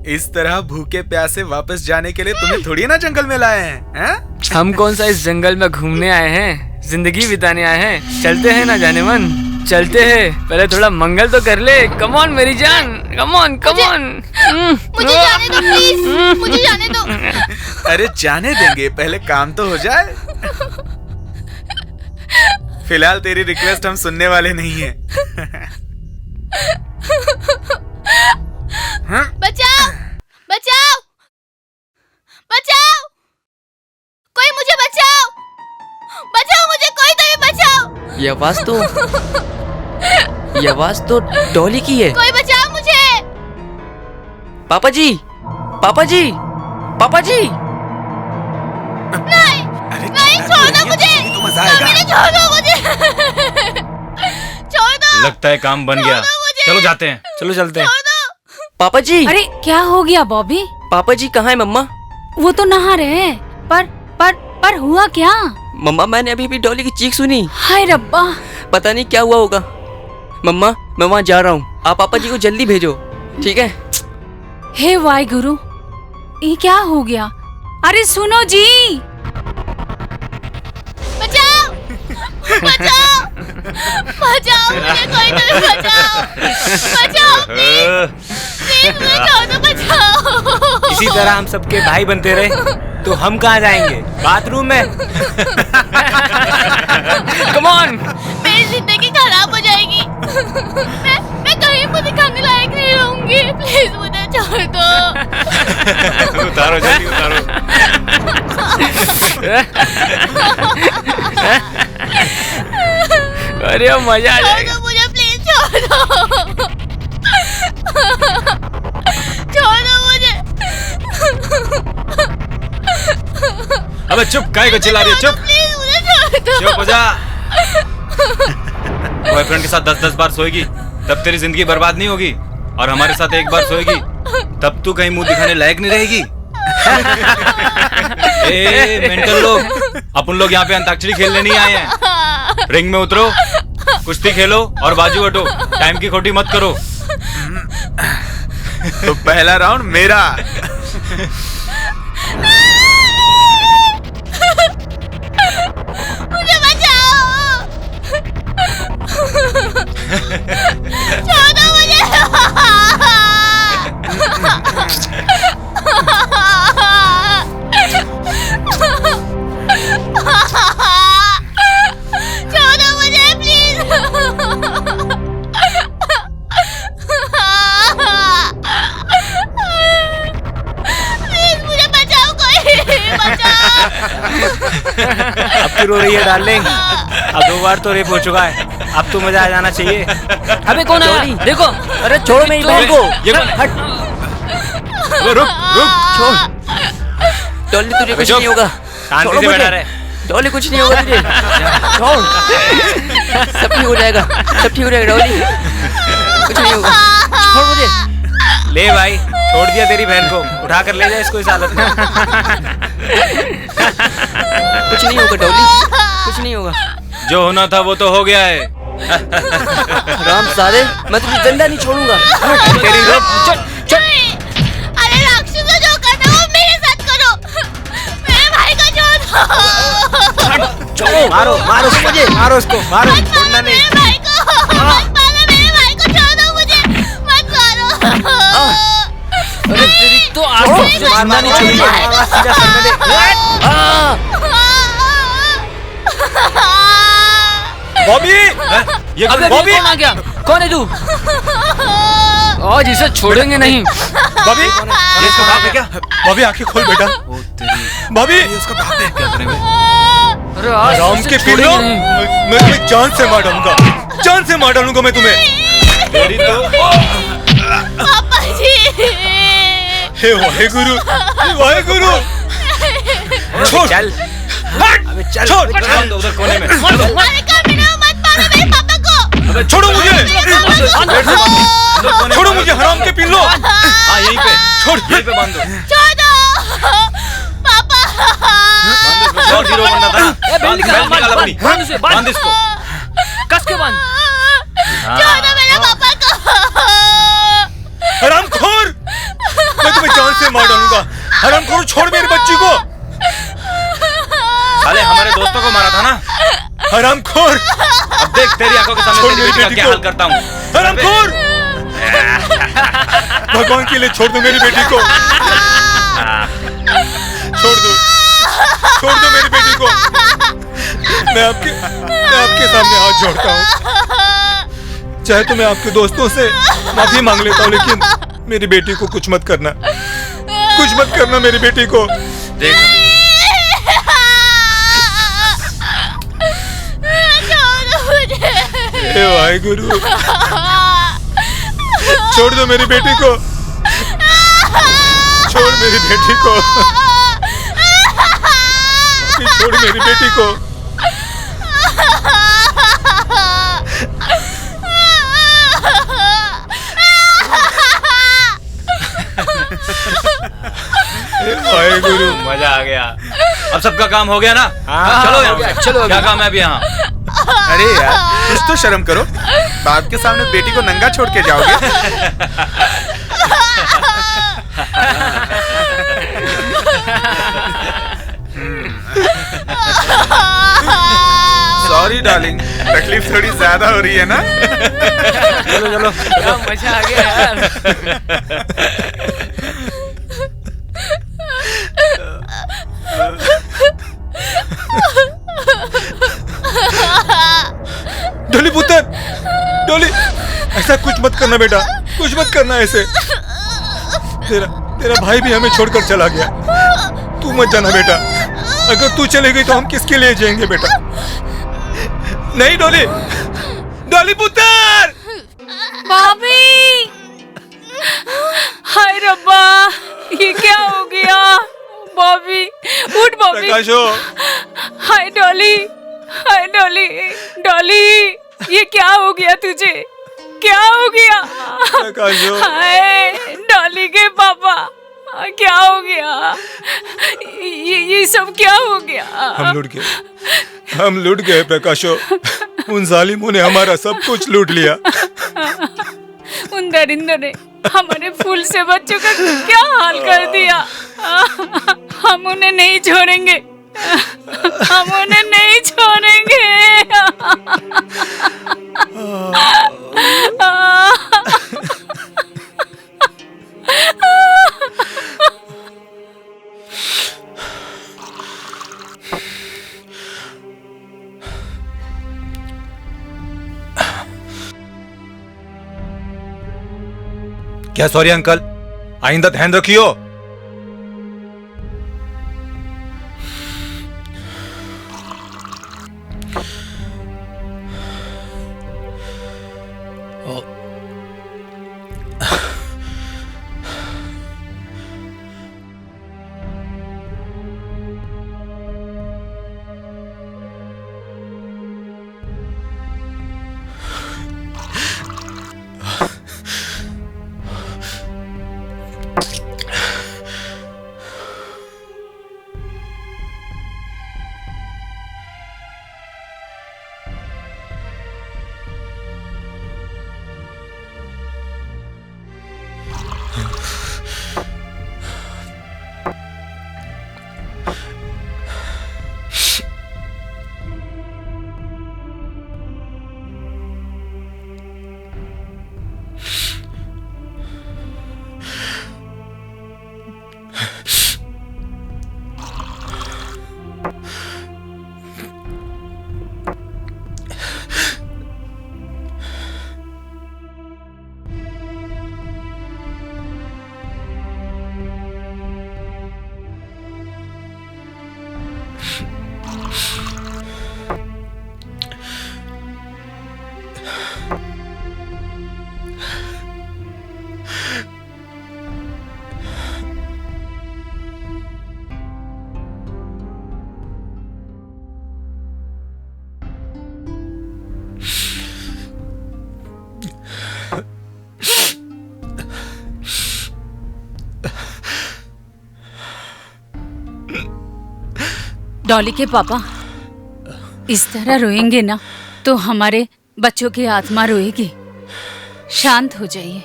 इस तरह भूखे प्यासे वापस जाने के लिए तुम्हें थोड़ी ना जंगल में लाए हैं? हम कौन सा इस जंगल में घूमने आए हैं, जिंदगी बिताने आए हैं। चलते हैं ना जाने मन, चलते हैं। पहले थोड़ा मंगल तो कर ले। कम ऑन मेरी जान, कम ऑन कम ऑन। मुझे जाने दो प्लीज, मुझे जाने दो। अरे जाने देंगे, पहले काम तो हो जाए। फिलहाल तेरी रिक्वेस्ट हम सुनने वाले नहीं हैं। बचाओ, बचाओ, बचाओ, कोई मुझे बचाओ, बचाओ मुझे, कोई तो भी बचाओ। ये आवाज तो डॉली की है। कोई बचाओ मुझे। पापा जी, पापा जी, पापा जी। नहीं, नहीं, छोड़ दो मुझे, छोड़ दो मुझे, छोड़ दो। लगता है काम बन गया, चलो जाते हैं। चलो चलते हैं। पापा जी। अरे क्या हो गया बॉबी? पापा जी कहाँ है मम्मा? वो तो नहा रहे हैं। पर हुआ क्या? मम्मा मैंने अभी भी डॉली की चीख सुनी। हाय रब्बा, पता नहीं क्या हुआ होगा। मम्मा मैं वहाँ जा रहा हूँ, आप पापा जी को जल्दी भेजो, ठीक है? हे वाई गुरु, ये क्या हो गया? अरे सुनो जी, बचाओ, बचाओ, बचाओ मुझे, कोई तो भी बचाओ, बचाओ प्लीज, प्लीज मुझे छोड़ दो, बचाओ। इसी तरह हम सबके भाई बनते रहे तो हम कहाँ जाएंगे? बाथरूम में। Come on. मेरी जिंदगी खराब हो जाएगी। मैं कहीं मुझे दिखाने लायक नहीं रहूंगी। प्लीज मुझे छोड़ दो। उतारो जल्दी उतारो। अरे मजा आ जाएगा। मुझे प्लीज छोड़ दो, छोड़ दो मुझे। अबे चुप, काहे को चिल्ला रही है? चुप, प्लीज मुझे छोड़ दो। चुप हो जा। बॉयफ्रेंड के साथ 10-10 बार सोएगी तब तेरी जिंदगी बर्बाद नहीं होगी, और हमारे साथ एक बार सोएगी तब तू कहीं मुंह दिखाने लायक नहीं रहेगी। ए मेंटल लोग, अपन लोग यहाँ पे अंताक्षरी खेलने नहीं आए हैं। रिंग में उतरो, कुश्ती खेलो और बाजू हटो, टाइम की खोटी मत करो। तो पहला राउंड मेरा। मुझे बचाओ। छोड़ दो मुझे। छोड़ दो मुझे प्लीज। प्लीज मुझे बचाओ, कोई बचाओ। अब क्यों रो रही है डार्लिंग? अब 2 बार तो रेप हो चुका है, अब तो मजा आ जाना चाहिए। अबे कौन आया? देखो, अरे छोड़ो मेरी बहन को। हट। रुक रुक, छोड़। डॉली तुझे कुछ नहीं होगा। शांति से बैठा रहे। डॉली कुछ नहीं होगा तुझे। छोड़। सब ठीक हो जाएगा, सब ठीक हो जाएगा डॉली, कुछ नहीं होगा। छोड़ मुझे। ले भाई, छोड़ दिया तेरी बहन को, उठा कर ले जा इसको इस हालत में। कुछ नहीं होगा डॉली, कुछ नहीं होगा। जो होना था वो तो हो गया है। राम सारे, मैं तुझे जिंदा नहीं छोड़ूंगा। तेरी रुक, चल चल। अरे राक्षसों, जो करना वो मेरे साथ करो। मेरे भाई को छोड़ दो। चलो मारो मारो मुझे, मारो उसको, मारो, छोड़ना नहीं। मेरे भाई को मत मारो, मेरे भाई को छोड़ दो मुझे, मत मारो। अरे तेरी तो आज मारना नहीं चाहिए, सीधा सर में दे। बॉबी, ये बॉबी कौन आ गया? कौन है तू? आज इसे छोड़ेंगे नहीं। बॉबी, ये इसका बाप है क्या? बॉबी आंखें खोल बेटा। बॉबी, ये उसका बाप है। क्या करें मैं? अरे आज राम के पिल्लो, मैं तुम्हें जान से मार डालूंगा, जान से मार डालूंगा मैं तुम्हें। तेरी तो पापा जी। हे वाहेगुरु, हे वाहेगुरु। छोड़, चल, अबे चल, छोड़, उधर कोने में। अरे कमीना, मत मारो मेरे पापा को। अबे छोड़ो मुझे, छोड़ो मुझे हराम के पिल्लो। हाँ यहीं पे, छोड़, यहीं पे बांध दो। छोड़ दो पापा। और हीरो बनना था। बांध निकाल अपनी, बांध इसको। कस के बांध। छोड़ दो मेरे पापा को। हरामखोर, मैं तुम्हें जान से मार डालूंगा। हरामखोर, छोड़ मेरी बच्ची को। साले हमारे दोस्तों को मारा था ना। हरामखोर, अब देख तेरी आंखों के सामने तेरी बेटी का क्या हाल करता हूँ। हरामखोर, भगवान के लिए छोड़ दो मेरी बेटी को। छोड़ दो, छोड़ दो मेरी बेटी को। मैं आपके सामने हाथ जोड़ता हूँ। चाहे तो मैं आपके दोस्तों से माफी मांग लेता हूँ, लेकिन मेरी बेटी को कुछ मत करना, कुछ मत करना मेरी बेटी को। देख हे वाहेगुरु, छोड़ दो मेरी बेटी को, छोड़ मेरी बेटी को, छोड़ मेरी बेटी को। हे वाहेगुरु, मजा आ गया। अब सबका काम हो गया ना? हाँ, चलो हो यहाँ गया, से। चलो क्या काम है अभी यहाँ? अरे यार, कुछ तो शर्म करो। बाप के सामने बेटी को नंगा छोड़ के जाओगे? सॉरी डार्लिंग, तकलीफ थोड़ी ज्यादा हो रही है ना? चलो चलो, क्या मजा आ गया यार। डोली पुत्र, डोली, ऐसा कुछ मत करना बेटा, कुछ मत करना ऐसे। तेरा भाई भी हमें छोड़कर चला गया, तू मत जाना बेटा। अगर तू चले गई तो हम किसके लिए जाएंगे बेटा? नहीं डोली, डोली पुत्र। भाभी, हाय रब्बा, ये क्या हो गया? बॉबी, उठ बॉबी। प्रकाशो, हाय डॉली, हाय डॉली, डॉली, ये क्या हो गया तुझे? क्या हो गया? प्रकाशो, हाय डॉली के पापा, क्या हो गया? ये सब क्या हो गया? हम लूट गए प्रकाशो। उन जालिमों ने हमारा सब कुछ लूट लिया। उन दरिंदों ने हमारे फूल से बच्चों का क्या हाल कर दिया। हम उन्हें नहीं छोड़ेंगे, हम उन्हें नहीं छोड़ेंगे। क्या सॉरी अंकल, आइंदा ध्यान रखियो। डॉली के पापा इस तरह रोएंगे ना तो हमारे बच्चों की आत्मा रोएगी। शांत हो जाइए।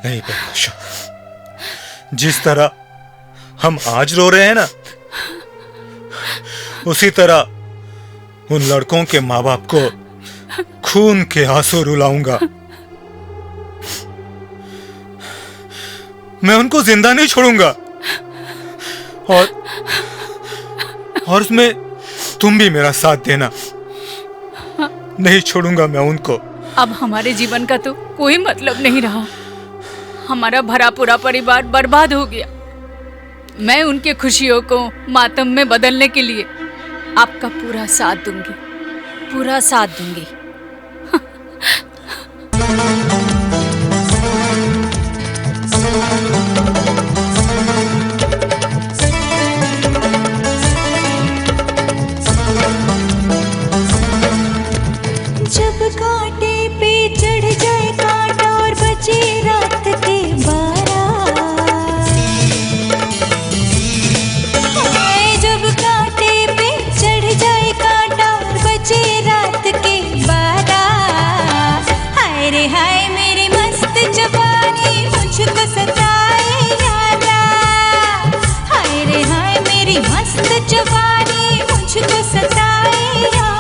नहीं प्रकाश, जिस तरह हम आज रो रहे हैं ना, उसी तरह उन लड़कों के माँ बाप को खून के आंसू रुलाऊंगा। मैं उनको जिंदा नहीं छोड़ूंगा और उसमें तुम भी मेरा साथ देना। नहीं छोड़ूंगा मैं उनको। अब हमारे जीवन का तो कोई मतलब नहीं रहा। हमारा भरा पूरा परिवार बर्बाद हो गया। मैं उनके खुशियों को मातम में बदलने के लिए आपका पूरा साथ दूंगी, पूरा साथ दूंगी। जब कांटे पे चढ़ जाए कांटा और बचे रात के 12, जब कांटे पे चढ़ जाए कांटा और बचे रात के 12, हाय रे हाय मेरी मस्त जवानी मुझको सताए यारा, हाय रे हाय मेरी मस्त जवानी मुझको सताए यारा।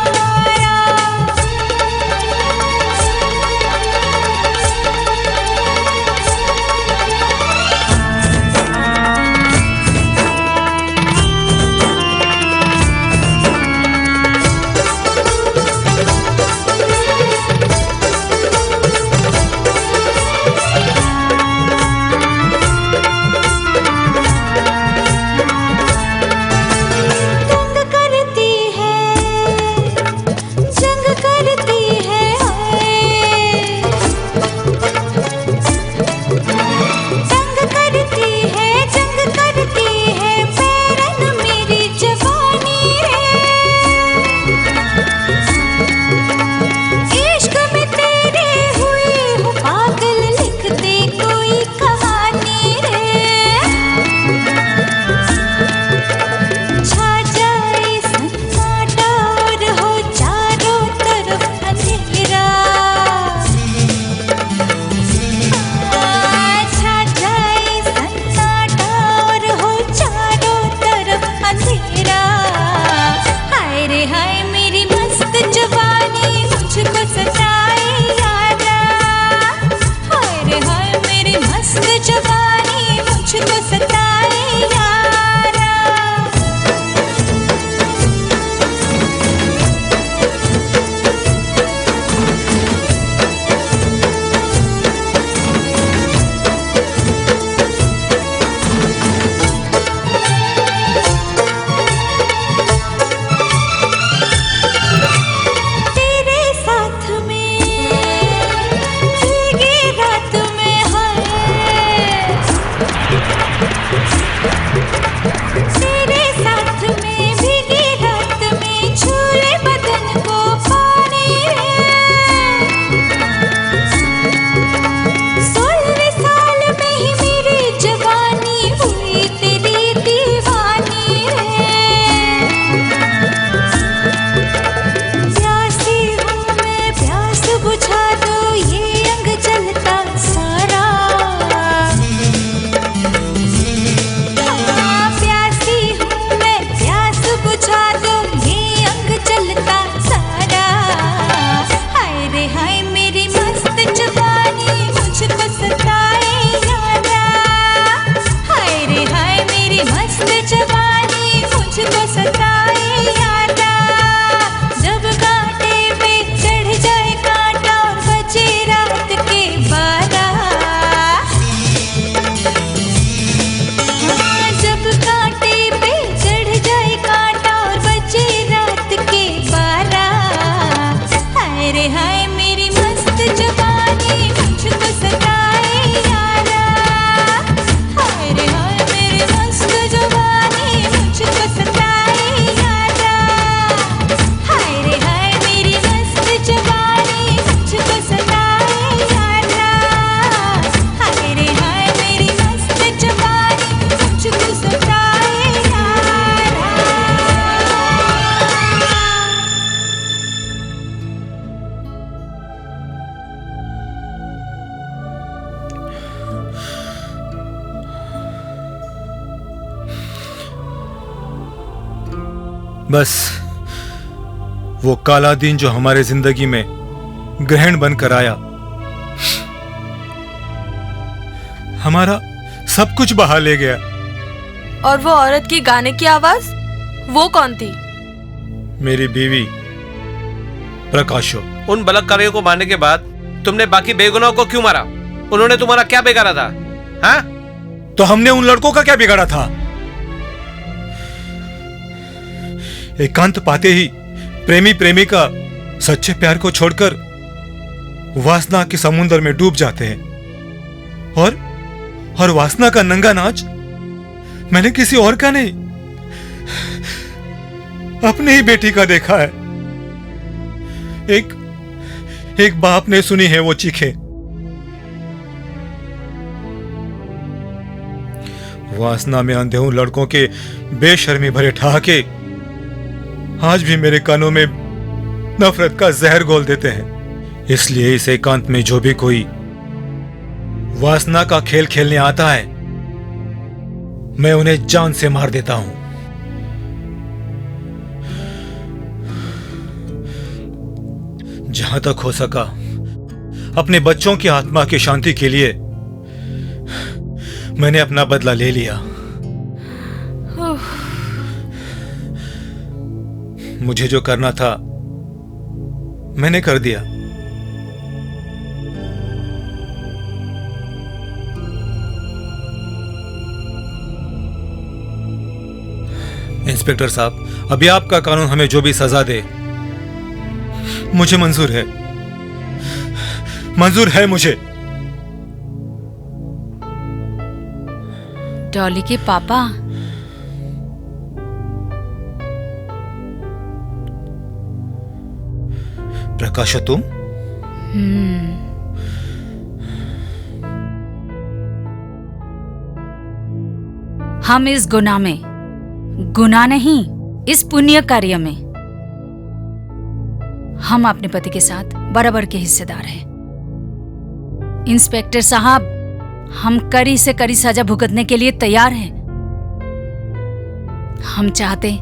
तंग करती है रे हाय मेरी मस्त जवानी मुझको सताए यारा, हाय रे हाय मेरी मस्त जवानी मुझको सताए यारा, हाय रे हाय मेरी मस्त जवानी मुझको सताए यारा, हाय रे हाय मेरी मस्त जवानी मुझको सताए यारा। बस वो काला दिन जो हमारे जिंदगी में ग्रहण बनकर आया, हमारा सब कुछ बहा ले गया। और वो औरत की गाने की आवाज, वो कौन थी? मेरी बीवी प्रकाशो। उन बलात्कारियों को मारने के बाद तुमने बाकी बेगुनाहों को क्यों मारा? उन्होंने तुम्हारा क्या बिगाड़ा था? हाँ? तो हमने उन लड़कों का क्या बिगाड़ा था? एकांत पाते ही प्रेमी प्रेमिका सच्चे प्यार को छोड़कर वासना के समुद्र में डूब जाते हैं। और वासना का नंगा नाच मैंने किसी और का नहीं, अपने ही बेटी का देखा है। एक बाप ने सुनी है वो चीखें। वासना में अंधे उन लड़कों के बेशर्मी भरे ठहाके आज भी मेरे कानों में नफरत का जहर घोल देते हैं। इसलिए इस एकांत में जो भी कोई वासना का खेल खेलने आता है, मैं उन्हें जान से मार देता हूं। जहां तक हो सका अपने बच्चों की आत्मा की शांति के लिए मैंने अपना बदला ले लिया। मुझे जो करना था मैंने कर दिया। इंस्पेक्टर साहब, अभी आपका कानून हमें जो भी सजा दे मुझे मंजूर है, मंजूर है मुझे। डॉली के पापा, प्रकाश तुम? हम इस गुनाह में, गुनाह नहीं, इस पुण्य कार्य में हम अपने पति के साथ बराबर के हिस्सेदार हैं। इंस्पेक्टर साहब, हम कड़ी से कड़ी सजा भुगतने के लिए तैयार हैं। हम चाहते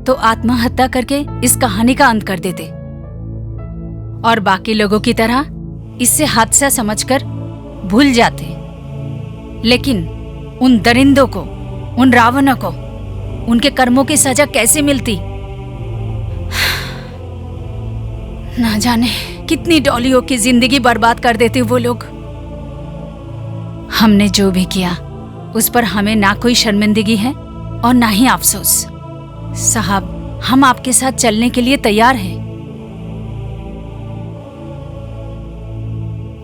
तो आत्महत्या करके इस कहानी का अंत कर देते और बाकी लोगों की तरह इससे हादसा समझकर भूल जाते। लेकिन उन दरिंदों को, उन रावणों को उनके कर्मों की सजा कैसे मिलती? ना जाने कितनी डॉलियों की जिंदगी बर्बाद कर देते वो लोग। हमने जो भी किया उस पर हमें ना कोई शर्मिंदगी है और ना ही अफसोस। साहब, हम आपके साथ चलने के लिए तैयार हैं।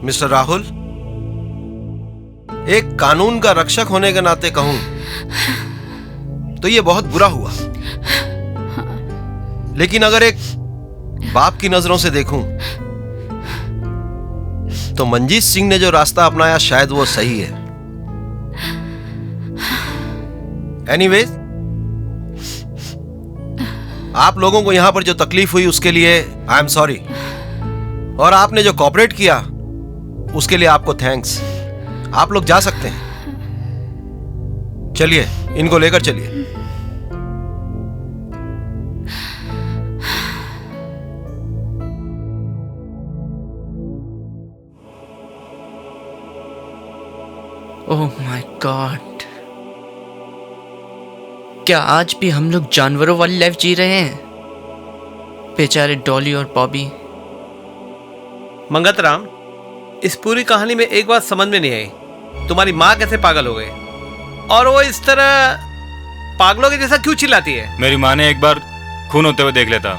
मिस्टर राहुल, एक कानून का रक्षक होने के नाते कहूं तो ये बहुत बुरा हुआ, लेकिन अगर एक बाप की नजरों से देखूं तो मंजीत सिंह ने जो रास्ता अपनाया शायद वो सही है। एनीवेज, आप लोगों को यहां पर जो तकलीफ हुई उसके लिए आई एम सॉरी, और आपने जो कोऑपरेट किया उसके लिए आपको थैंक्स। आप लोग जा सकते हैं। चलिए, इनको लेकर चलिए। ओह माय गॉड, क्या आज भी हम लोग जानवरों वाली लाइफ जी रहे हैं? बेचारे डॉली और बॉबी। मंगतराम, इस पूरी कहानी में एक बात समझ में नहीं आई, तुम्हारी माँ कैसे पागल हो गई और वो इस तरह पागलों के जैसा क्यों चिल्लाती है? मेरी माँ ने एक बार खून होते हुए देख लेता,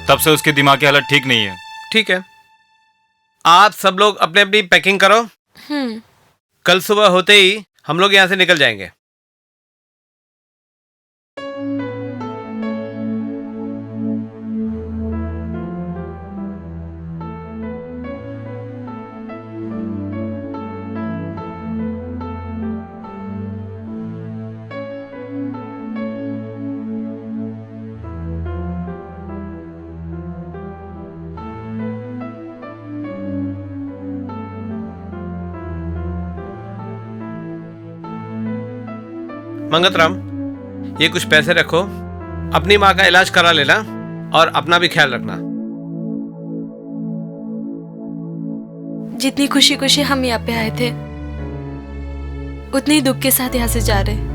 तब से उसकी दिमाग की हालत ठीक नहीं है। ठीक है, आप सब लोग अपने अपनी पैकिंग करो। कल सुबह होते ही हम लोग यहाँ से निकल जाएंगे। मंगतराम, ये कुछ पैसे रखो, अपनी माँ का इलाज करा लेना और अपना भी ख्याल रखना। जितनी खुशी खुशी हम यहाँ पे आए थे उतनी दुख के साथ यहाँ से जा रहे।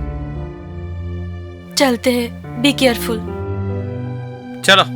चलते हैं, बी केयरफुल। चलो।